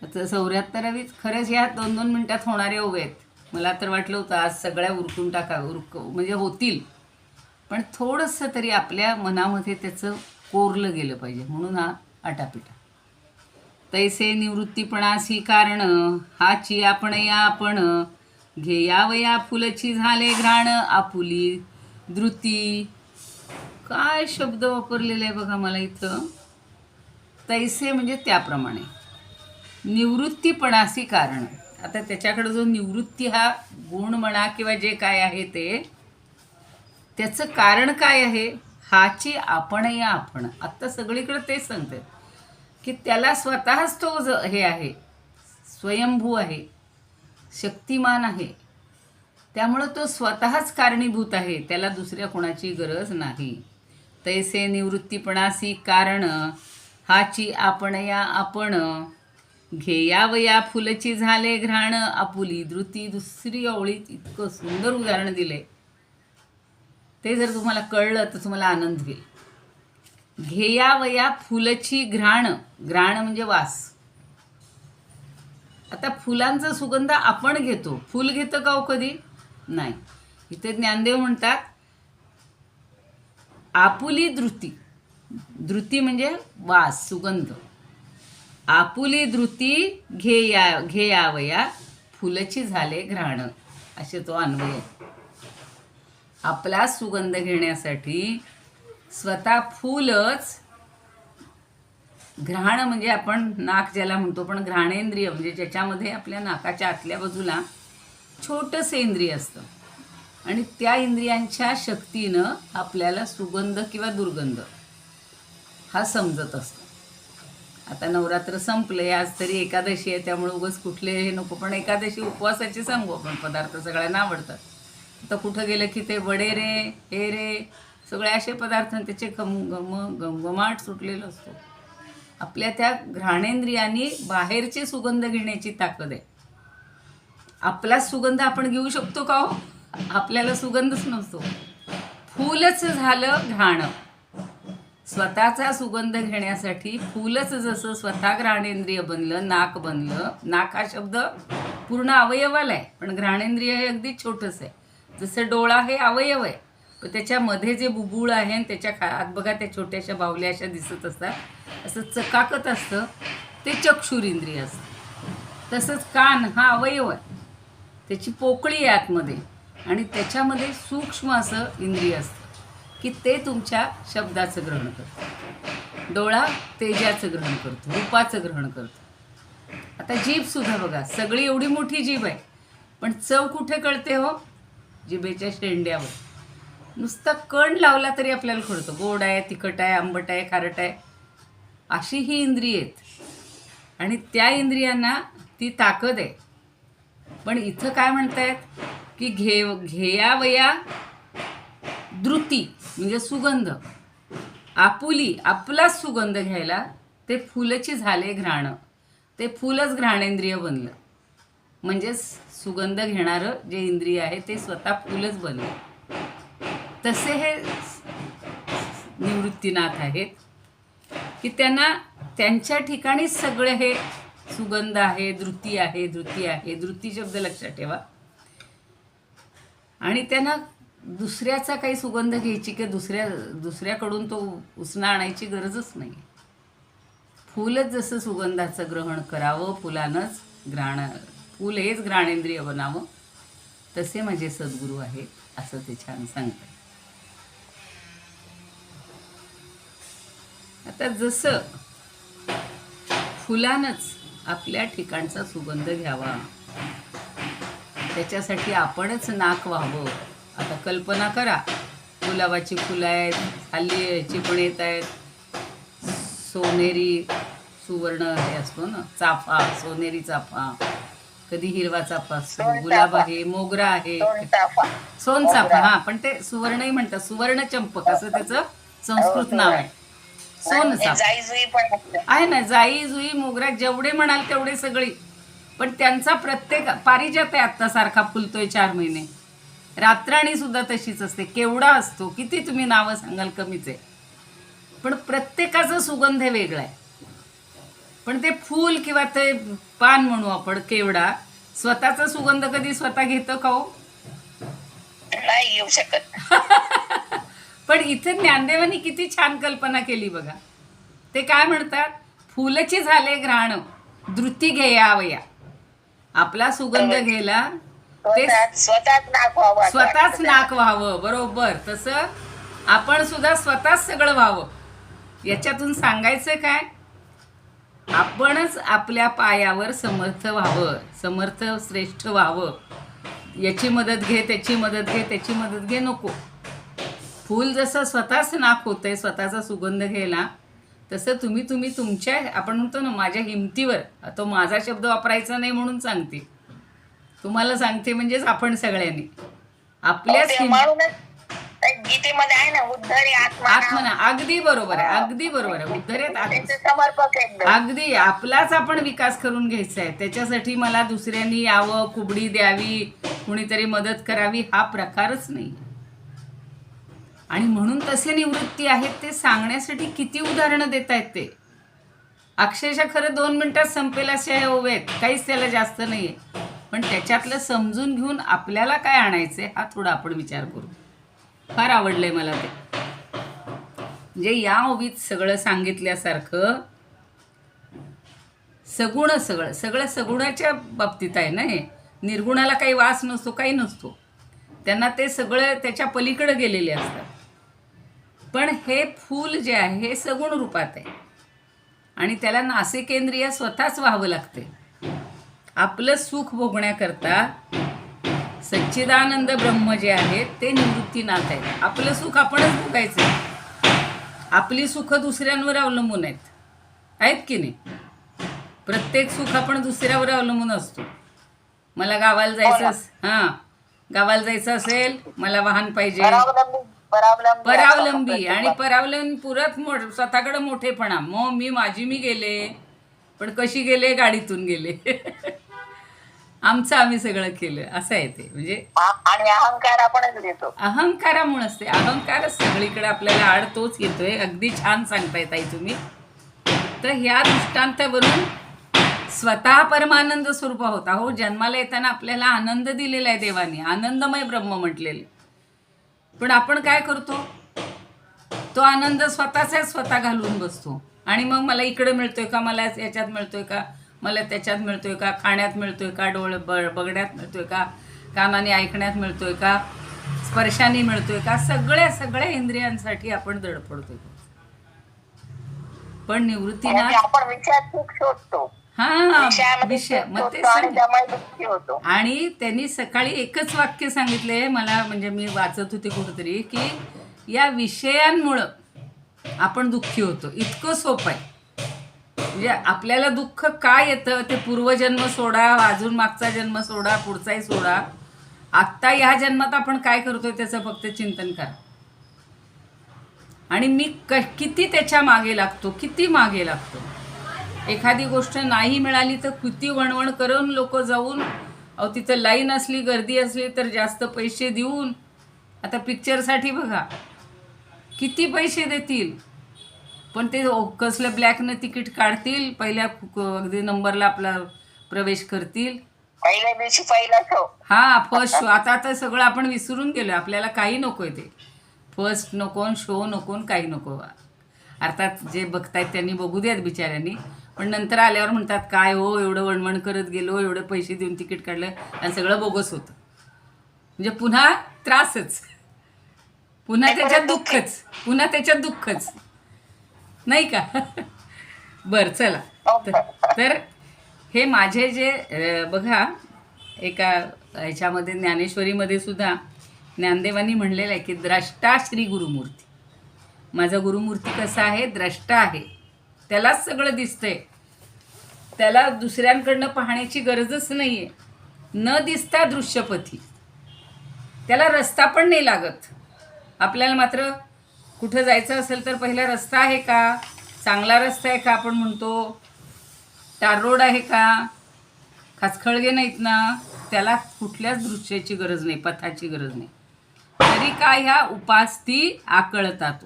आता 74वीत खरंच ह्या 2-2 मिनटात होणारे ओवे आहेत. मला तर वाटलं होतं आज सगळ्या उरकून म्हणजे होतील, पण थोडंसं तरी आपल्या मनामध्ये त्याचं कोरलं गेलं पाहिजे, म्हणून हा आटापिटा. तैसे निवृत्तीपणासी कारण, हाची आपण या आपण, घेयावया फुलची झाले घ्राण, आपुली धृती. काय शब्द वापरलेले आहे बघा मला इथं. तैसे म्हणजे त्याप्रमाणे, निवृत्तीपणासी कारण. आता त्याच्याकडे जो निवृत्ती हा गुण म्हणा किंवा जे काय आहे ते, त्याचं कारण काय आहे? हाची आपण या आपण. आत्ता सगळीकडे तेच सांगतात की त्याला स्वतःच तो हे आहे, स्वयंभू आहे, शक्तिमान आहे. त्यामुळं तो स्वतःच कारणीभूत आहे, त्याला दुसऱ्या कोणाची गरज नाही. तैसे निवृत्तीपणासी कारण, हाची आपण या आपण, घेयावया फुलची झाले घ्राण, आपुली धृती. दुसरी ओळीत इतकं सुंदर उदाहरण दिले, ते जर तुम्हाला कळलं तर तुम्हाला आनंद होईल. घेयावया फुलची घ्राण, घ्राण म्हणजे वास. आता फुलांचा सुगंध आपण घेतो, फुल घेतं का हो कधी? नाही. इथे ज्ञानदेव म्हणतात आपुली धृती. धृती म्हणजे वास, सुगंध. आपुली धृती घेयावया फुलची झाले घ्राण, असे तो अन्वय आहे. आपला सुगंध घेण्यासाठी स्वतः फूलच, घ्राण म्हणजे आपण नाक ज्याला म्हणतो, पण घ्राणेंद्रिय म्हणजे ज्याच्यामध्ये आपल्या नाकाच्या आतल्या बाजूला छोटंसं इंद्रिय असतं आणि त्या इंद्रियांच्या शक्तीनं आपल्याला सुगंध किंवा दुर्गंध हा समजत असतो. आता नवरात्र संपले, आज तरी एकादशी आहे, त्यामुळे उगाच कुठले हे नको, पण एकादशी उपवासाचे सांगू आपण. पदार्थ सगळ्यांना आवडतात. आता कुठं गेलं की ते वडे रे, हे रे, सगळे असे पदार्थ, त्याचे घमघमाट सुटलेलं असतो. आपल्या त्या घ्राणेंद्रियांनी बाहेरचे सुगंध घेण्याची ताकद आहे. आपला सुगंध आपण घेऊ शकतो का हो? आपल्याला सुगंधच नसतो. फूलच झालं घ्राण. स्वतःचा सुगंध घेण्यासाठी फूलच जसं स्वतः घ्राणेंद्रिय बनलं, नाक बनलं. नाक हा शब्द पूर्ण अवयवाला आहे, पण घ्राणेंद्रिय हे अगदी छोटंसं आहे. जसं डोळा हे अवयव आहे, पण त्याच्यामध्ये जे बुबुळ आहे आणि त्याच्या आत बघा त्या छोट्याशा बावल्या अशा दिसत असतात, असं चकाकत असतं, ते चक्षुरेंद्रिय असतं. तसंच कान हा अवयव आहे, त्याची पोकळी आहे आतमध्ये, आणि त्याच्यामध्ये सूक्ष्म असं इंद्रिय असतं की ते तुमच्या शब्दाचं ग्रहण करतं. डोळा तेजाचं ग्रहण करतो, रूपाचं ग्रहण करतो. आता जीभसुद्धा बघा, सगळी एवढी मोठी जीभ आहे, पण चव कुठे कळते हो? जिभेच्या शेंड्यावर. नुसता कण लावला तरी आपल्याला कळतं, गोड आहे, तिखट आहे, आंबट आहे, खारट आहे. अशी ही इंद्रिय आहेत आणि त्या इंद्रियांना ती ताकद आहे. पण इथं काय म्हणतायत की घेयावया द्रुती म्हणजे सुगंध, आपुली आपलाच सुगंध घ्यायला ते फुलची झाले घ्राण, ते फुलच घ्राणेंद्रिय बनलं. म्हणजेच सुगंध घेणारं जे इंद्रिय आहे ते स्वतः फुलच बनलं. तसे हे निवृत्तीनाथ आहेत की त्यांना त्यांच्या ठिकाणी सगळे हे सुगंध आहे, धृती आहे, धृती आहे, धृती शब्द लक्षात ठेवा. आणि त्यांना दुसऱ्याचा काही सुगंध घ्यायची की दुसऱ्याकडून तो उसना आणायची गरजच नाही. फूलच जसं सुगंधाचं ग्रहण करावं, फुलानंच फूल हेच घ्राणेंद्रिय बनावं, तसे माझे सद्गुरू आहेत असं ते छान सांगतात. आता जसं फुलानंच आपल्या ठिकाणचा सुगंध घ्यावा, त्याच्यासाठी आपणच नाक व्हावं. आता कल्पना करा, गुलाबाची फुलं आहेत, हल्ली ह्याची पण येत आहेत, सोनेरी सुवर्ण हे असतो ना, चाफा, सोनेरी चाफा, कधी हिरवा चाफा असतो, गुलाब आहे, मोगरा आहे, सोनचाफा. हा, पण ते सुवर्णही म्हणतात, सुवर्ण चंपक असं त्याचं संस्कृत नाव आहे. सोनचाफा आहे ना, जाई जुई मोगरा जेवढे म्हणाल तेवढे सगळी. पण त्यांचा प्रत्येक पारिजात आहे आत्ता सारखा फुलतोय 4 महिने, रात्राणी सुद्धा तशीच असते. केवढा असतो, किती तुम्ही नावं सांगाल कमीच आहे, पण प्रत्येकाचा सुगंध वेगळा आहे. पण ते फूल किंवा ते पान म्हणू आपण केवडा, स्वतःचा सुगंध कधी स्वतः घेतं का हो? नाही घेऊ शकत. पण इथे ज्ञानदेवांनी किती छान कल्पना केली बघा. ते काय म्हणतात, फुलची झाले घ्राण धृती घेयावया, आपला सुगंध घ्यायला ते स्वतःच नाक व्हावं. बरोबर, तसं आपण सुद्धा स्वतःच सगळं व्हावं. याच्यातून सांगायचं काय, आपणच आपल्या पायावर समर्थ व्हावं, समर्थ श्रेष्ठ व्हावं. याची मदत घे, त्याची मदत घे, त्याची मदत घे नको. फूल जसं स्वतःच नाक होतंय स्वतःचा सुगंध घ्यायला, तसं तुम्ही तुमच्या, आपण म्हणतो ना, माझ्या हिमतीवर, तो माझा शब्द वापरायचा नाही म्हणून सांगते, तुम्हाला सांगते. म्हणजेच आपण सगळ्यांनी आपल्याच गीतेमध्ये आहे ना, उद्धरे आत्मना. अगदी बरोबर आहे, अगदी बरोबर आहे. उद्धरेत समर्पक अगदी आपलाच आपण विकास करून घ्यायचा आहे. त्याच्यासाठी मला दुसऱ्यांनी यावं, कुबडी द्यावी, कुणीतरी मदत करावी, हा प्रकारच नाही. आणि म्हणून तसे निवृत्ती आहेत ते सांगण्यासाठी किती उदाहरणं देत आहेत ते. अक्षरशः खरं 2 मिनिटात संपेल असे ओवे आहेत, काहीच त्याला जास्त नाही आहे. पण त्याच्यातलं समजून घेऊन आपल्याला काय आणायचं हा थोडा आपण विचार करू. फार आवडलंय मला ते. म्हणजे या ओवीत सगळं सांगितल्यासारखं सगुण सगळं सगुणाच्या बाबतीत आहे ना. हे निर्गुणाला काही वास नसतो, काही नसतो, त्यांना ते सगळं त्याच्या पलीकडे गेलेले असतात. पण हे फूल जे आहे हे सगुण रूपात आहे आणि त्याला नासिकेंद्रिय स्वतःच व्हावं लागते. आपलं सुख भोगण्याकरता सच्चिदानंद ब्रह्म जे आहेत ते निवृत्तीनाथ आहेत. आपलं सुख आपणच भोगायचं, आपली सुख दुसऱ्यांवर अवलंबून आहेत की नाही. प्रत्येक सुख आपण दुसऱ्यावर अवलंबून असतो. मला गावाला जायचं, गावाला जायचं असेल, मला वाहन पाहिजे, परावलंबी. आणि परावलंबी पुरत स्वतःकडे मोठेपणा, मग मी गेले, पण कशी गेले, गाडीतून गेले. आम्ही सगळं केलं असं आहे ते. म्हणजे आणि अहंकार आपणच देतो, अहंकारामुळेच ते अहंकारच सगळीकडे आपल्याला आड तोच येतोय. अगदी छान सांगताय ताई तुम्ही. तर ह्या दृष्टांतावरून स्वतः परमानंद स्वरूप होता हो. जन्माला येताना आपल्याला आनंद दिलेला आहे देवाने, आनंदमय ब्रह्म म्हटलेले. पण आपण काय करतो, तो आनंद स्वतः घालून बसतो. आणि मग मला इकडे मिळतोय का, मला याच्यात मिळतोय का, मला त्याच्यात मिळतोय का, खाण्यात मिळतोय का, डोळे बघण्यात मिळतोय का, कानाने ऐकण्यात मिळतोय का, स्पर्शाने मिळतोय का, सगळ्या इंद्रियांसाठी आपण धडपडतोय. पण निवृत्तीनाथ आपण विषयात शोधतो. विषय मग ते आणि त्यांनी सकाळी एकच वाक्य सांगितले मला, म्हणजे मी वाचत होते कुठेतरी, की या विषयांमुळं आपण दुःखी होतो. इतकं सोपं आहे. म्हणजे आपल्याला दुःख काय येतं ते पूर्वजन्म सोडा, अजून मागचा जन्म सोडा, पुढचाही सोडा. आत्ता ह्या जन्मात आपण काय करतोय त्याचं फक्त चिंतन करा. आणि मी किती त्याच्या मागे लागतो, किती मागे लागतो. एखादी गोष्ट नाही मिळाली तर किती वणवण करून लोक जाऊन, तिथं लाईन असली, गर्दी असली तर जास्त पैसे देऊन, आता पिक्चरसाठी बघा किती पैसे देतील, पण ते कसलं ब्लॅकनं तिकीट काढतील, पहिल्या अगदी नंबरला आपला प्रवेश करतील. पहिल्या दिवशी पहिला शो. हा, फर्स्ट शो. आता सगळं आपण विसरून गेलो, आपल्याला काही नकोय ते. फर्स्ट नको, शो नको, काही नको. अर्थात जे बघतायत त्यांनी बघू द्यात बिचाऱ्यांनी, पण नंतर आल्यावर म्हणतात काय हो एवढं वणवण करत गेलो, एवढे पैसे देऊन तिकीट काढलं आणि सगळं बोगस होतं. म्हणजे पुन्हा त्रासच, पुन्हा त्याच्यात दुःखच नाही का. बरं चला. तर हे माझे जे बघा, एका ह्याच्यामध्ये ज्ञानेश्वरीमध्ये सुद्धा ज्ञानदेवांनी म्हणलेलं आहे की द्रष्टा श्री गुरुमूर्ती. माझा गुरुमूर्ती कसा आहे? द्रष्टा आहे. त्यालाच सगळं दिसतंय, त्याला दुसऱ्यांकडनं पाहण्याची गरजच नाही आहे. न दिसता दृश्यपथी, त्याला रस्ता पण नाही लागत. आपल्याला मात्र कुठं जायचं असेल तर पहिला रस्ता आहे का, चांगला रस्ता आहे का आपण म्हणतो, टार रोड आहे का, खाचखळगे नाहीत ना, त्याला कुठल्याच दृश्याची गरज नाही, पथाची गरज नाही. तरी काय ह्या उपासती आकळतात,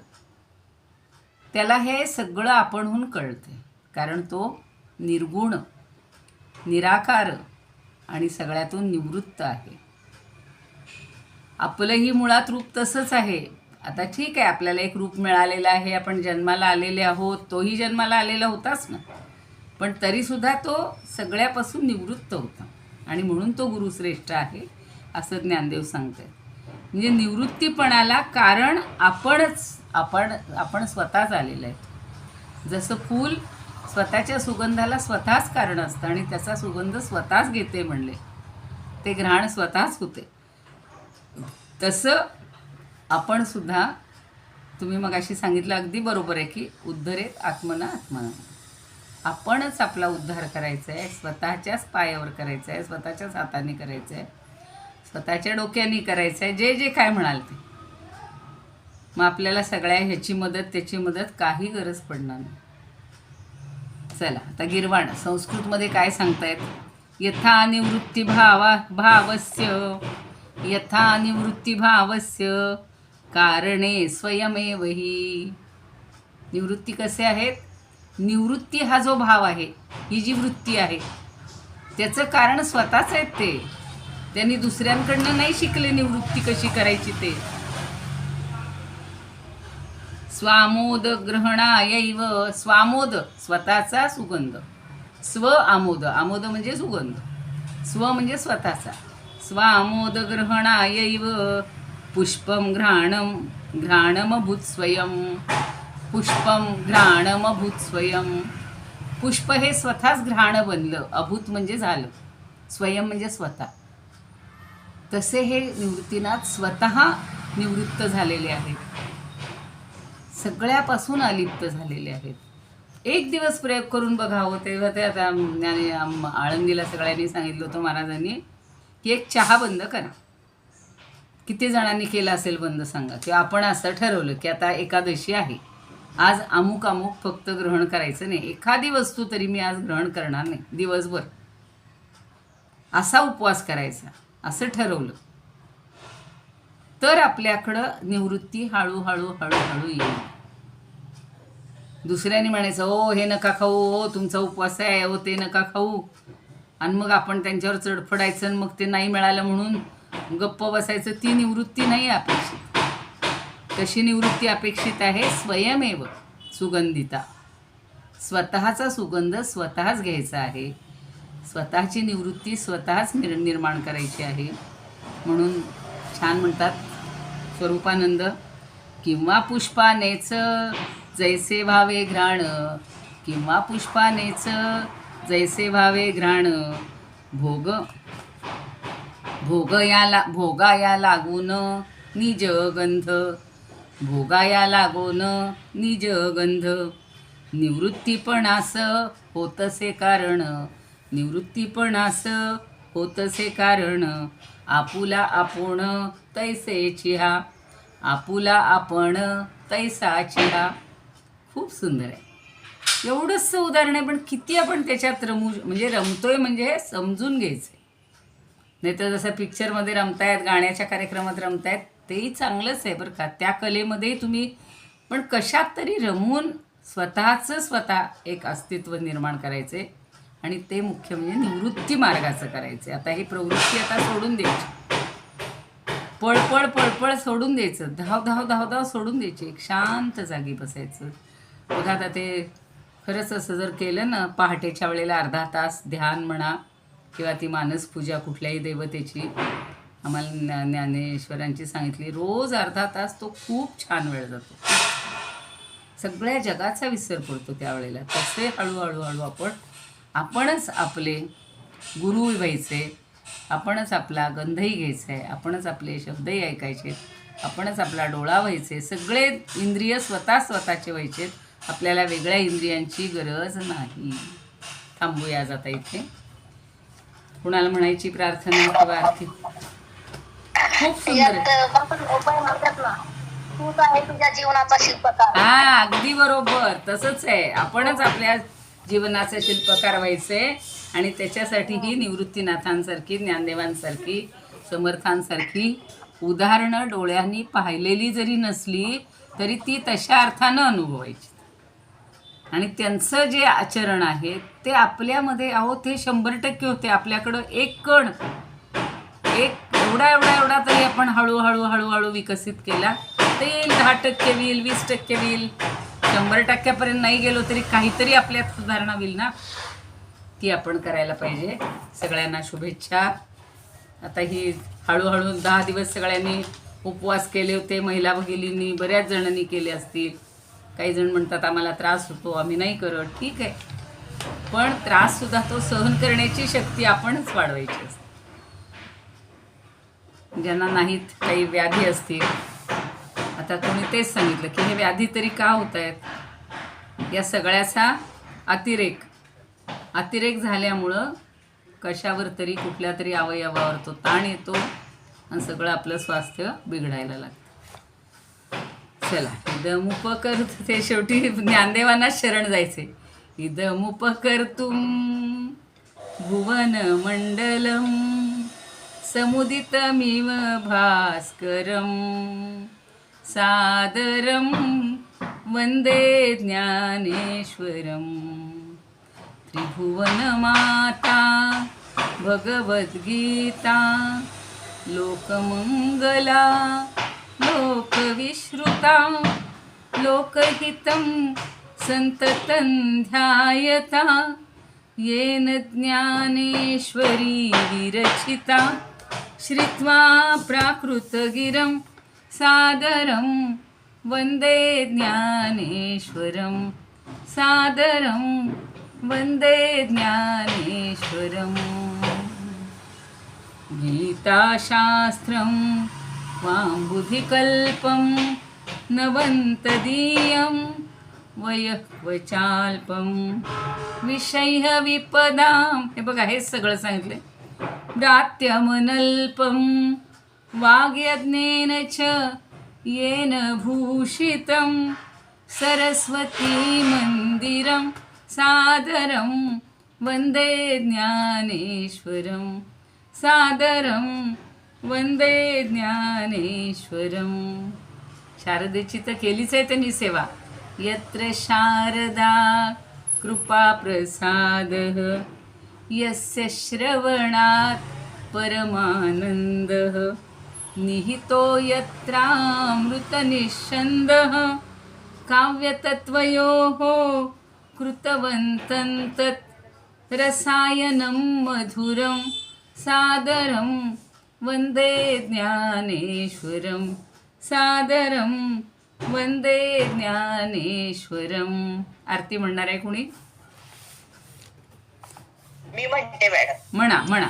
त्याला हे सगळं आपणहून कळते, कारण तो निर्गुण, निराकार आणि सगळ्यातून निवृत्त आहे. आपलंही मुळात रूप तसंच आहे. आता ठीक आहे, आपल्याला एक रूप मिळालेलं आहे, आपण जन्माला आलेले आहोत, तोही जन्माला आलेला होताच ना, पण तरीसुद्धा तो सगळ्यापासून निवृत्त होता आणि म्हणून तो गुरुश्रेष्ठ आहे असं ज्ञानदेव सांगतात. म्हणजे निवृत्तीपणाला कारण आपण स्वतःच आलेलं आहे. जसं फूल स्वतःच्या सुगंधाला स्वतःच कारण असतं आणि त्याचा सुगंध स्वतःच घेते म्हणले, ते घ्राण स्वतःच होते. तसं आपण सुद्धा, तुम्ही मगाशी सांगितलं अगदी बरोबर आहे की उद्धरेत आत्मना आत्मना. आपणच आपला उद्धार करायचा आहे, स्वतःच्याच पायावर करायचा आहे, स्वतःच्याच हाताने करायचं आहे, स्वतःच्या डोक्याने करायचं आहे, जे जे काय म्हणाल ते. मग आपल्याला सगळ्या ह्याची मदत त्याची मदत काही गरज पडणार नाही. चला आता गिरवाण संस्कृतमध्ये काय सांगतायत? यथा निवृत्ती भावस्य कारणे स्वयमेव हि. निवृत्ती कसे आहेत? निवृत्ती हा जो भाव आहे, ही जी वृत्ती आहे, त्याचं कारण स्वतःच आहेत ते. त्यांनी दुसऱ्यांकडनं नाही शिकले निवृत्ती कशी करायची ते. स्वामोद ग्रहणायैव, स्वामोद स्वतःचा सुगंध, स्व आमोद, आमोद म्हणजे सुगंध, स्व म्हणजे स्वतःचा. स्वामोद ग्रहणायैव पुष्पम घ्राणमभूत स्वयं, पुष्पम घ्राणमभूत स्वयं. पुष्प हे स्वतःच घ्राण बनलं, अभूत म्हणजे झालं, स्वयं म्हणजे स्वतः. तसे हे निवृत्तीनाथ स्वतः निवृत्त झालेले आहेत, सगळ्यापासून अलिप्त झालेले आहेत. एक दिवस प्रयोग करून बघावं. तेव्हा ते आता आळंदीला सगळ्यांनी सांगितलं होतं महाराजांनी की एक चहा बंद करा. किती जणांनी केलं असेल बंद सांगा. किंवा आपण असं ठरवलं की आता एकादशी आहे, आज अमुक फक्त ग्रहण करायचं नाही, एखादी वस्तू तरी मी आज ग्रहण करणार नाही दिवसभर, असा उपवास करायचा असं ठरवलं तर आपल्याकडं निवृत्ती हळूहळू येईल. दुसऱ्याने म्हणायचं ओ हे नका खाऊ, ओ तुमचा उपवास आहे, ओ ते नका खाऊ, आणि मग आपण त्यांच्यावर चढफडायचं आणि मग ते नाही मिळालं म्हणून गप्प बसायचं. ती निवृत्ती नाही अपेक्षित. तशी निवृत्ती अपेक्षित आहे स्वयमेव सुगंधिता. स्वतःचा सुगंध स्वतःच घ्यायचा आहे, स्वतःची निवृत्ती स्वतःच निर्माण करायची आहे. म्हणून छान म्हणतात स्वरूपानंद, किंवा पुष्पानेच जैसे भावे घ्राण, किंवा पुष्पानेच जैसे भावे घ्राण, भोगाया लागून निज गंध, भोगाया लागून निज गंध, निवृत्तीपणास होतसे कारण, निवृत्तीपणास होतसे कारण, आपुला आपण तैसेची हा, आपुला आपण तैसाची हा. खूप सुंदर आहे. एवढंच उदाहरण आहे, पण किती आपण त्याच्यात रमू, म्हणजे रमतोय म्हणजे समजून घ्यायचं. नाही तर जसं पिक्चरमध्ये रमतायत, गाण्याच्या कार्यक्रमात रमतायत, तेही चांगलंच आहे बरं का. त्या कलेमध्येही तुम्ही पण कशात तरी रमून स्वतः एक अस्तित्व निर्माण करायचे, आणि ते मुख्य म्हणजे निवृत्ती मार्गाचं करायचे. आता ही प्रवृत्ती आता सोडून द्यायची, पळपळ पळपळ सोडून द्यायचं, धाव सोडून द्यायची, एक शांत जागी बसायचं. बघा आता ते खरंच असं जर केलं ना, पहाटेच्या वेळेला अर्धा तास ध्यान म्हणा किंवा ती मानसपूजा कुठल्याही देवतेची, आम्हाला ज्ञानेश्वरांची सांगितली, रोज अर्धा तास तो खूप छान वेळ जातो. सगळ्या जगाचा विसर पडतो त्यावेळेला. तसे हळूहळू आपणच आपले गुरु व्हायचे, आपणच आपला गंधही घ्यायचा आहे, आपणच आपले शब्दही ऐकायचे, आपणच आपला डोळा व्हायचे, सगळे इंद्रिय स्वतःचे व्हायचे. आपल्याला वेगळ्या इंद्रियांची गरज नाही. थांबूया जाता इथे. कुणाला म्हणायची प्रार्थना किंवा आरती? खूप सुंदर तुझ्या जीवनाचा शिल्पकार. हा, अगदी बरोबर, तसंच आहे. आपणच आपल्या जीवनाचे शिल्पकार व्हायचे, आणि त्याच्यासाठी ही निवृत्तीनाथांसारखी, ज्ञानदेवांसारखी, समर्थांसारखी उदाहरणं डोळ्यांनी पाहिलेली जरी नसली तरी ती तशा अर्थानं अनुभवायची. आणि त्यांचं जे आचरण आहे ते आपल्यामध्ये, ते 100% होते. आपल्याकडं एक कण, एक एवढा तरी आपण हळूहळू विकसित केला तर येईल. 10% होईल, 20% होईल, 100% नाही गेलो तरी काहीतरी आपल्यात सुधारणा होईल ना. ती आपण करायला पाहिजे. सगळ्यांना शुभेच्छा. आता ही हळूहळू 10 दिवस सगळ्यांनी उपवास केले होते, महिला भगिनींनी, बऱ्याच जणांनी केले असतील. काही जण म्हणतात आम्हाला त्रास होतो, आम्ही नाही करत. ठीक आहे, पण त्राससुद्धा तो सहन करण्याची शक्ती आपणच वाढवायची असते. ज्यांना नाहीत, काही व्याधी असतील, आता कोणी तेच सांगितलं की हे व्याधी तरी का होत आहेत, या सगळ्याचा अतिरेक झाल्यामुळं कशावर तरी, कुठल्या तरी अवयवावर तो ताण येतो आणि सगळं आपलं स्वास्थ्य बिघडायला लागतं. चला, इदमुपकर्तुम, ते शेवटी ज्ञानदेवांना शरण जायचे. इदमुपकर्तुम भुवन मंडलम समुदितमिव भास्करम सादरम वंदे ज्ञानेश्वरम. त्रिभुवनमाता भगवद्गीता लोकमंगला लोकविश्रुता लोकहितं संततं ध्यायता येन ज्ञानेश्वरी विरचिता. श्रुत्वा प्राकृतगिरं सादरं वन्दे ज्ञानेश्वरं सादरं वन्दे ज्ञानेश्वरम्. गीताशास्त्रं वाङ्बुधिकल्पं नवन्तदीयं वयक्वचाल्पं विषय्य विपदां. हे बघा, हे सगळं सांगितलंय. दात्यमनल्पं वाग्यज्ञेन च येन भूषितं सरस्वती मंदिरं सादरं वन्दे ज्ञानेश्वरं सादरं वंदे ज्ञानेश्वरम. शारदेची तर केलीच आहे त्यांनी सेवा. यत्र शारदा कृपा प्रसादः यस्य श्रवणात् परमानन्दः निहितो यत्रामृतनिःस्यन्दः काव्यतत्त्वयोः कृतवन्तं तत् रसायनं मधुरं सादरं वंदे ज्ञानेश्वरं सादरं वंदे ज्ञानेश्वरं. आरती म्हणणार आहे कोणी? मी म्हणते मॅडम. म्हणा.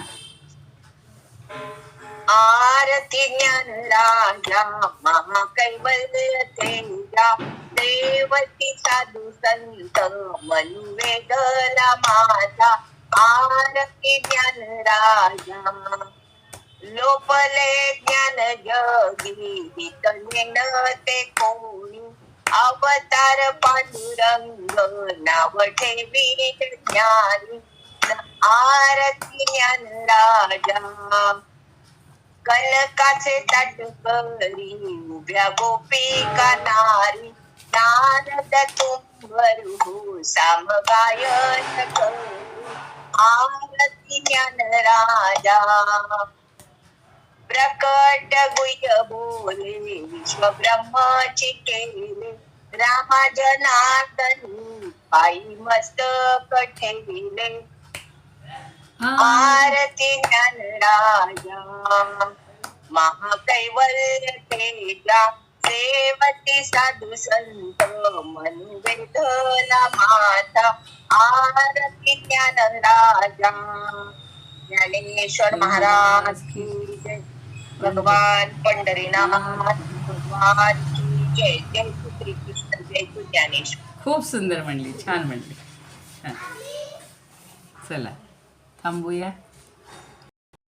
आरती ज्ञानराजा महाकैवल्य तेजा देवती साधू संत मनु वेदला माझा आरती ज्ञान राजा लोपले ज्ञान जगी हितले न ते कोणी अवतार पांडुरंग नाव ठेवी ज्ञानी आरती ज्ञान राजा कनकाचे ताट करी उभ्या गोपिका नारी नारद तुंबरू सामगायन करू आरती ज्ञान राजा प्रकट गुह्य बोले विश्व ब्रह्माची केले रामा जनार्दनी पायी मस्तक ठेविले आरती ज्ञान राजा महाकैवल्य तेजा सेवती साधू संत मनु वेदला माता आरती ज्ञान राजा ज्ञानेश्वर महाराज की जय भगवान पंढरीनाथ भगवान की जय जय श्री कृष्ण जय ज्ञानेश्वर खूप सुंदर म्हणली, छान म्हणली. छान. चला थांबूया.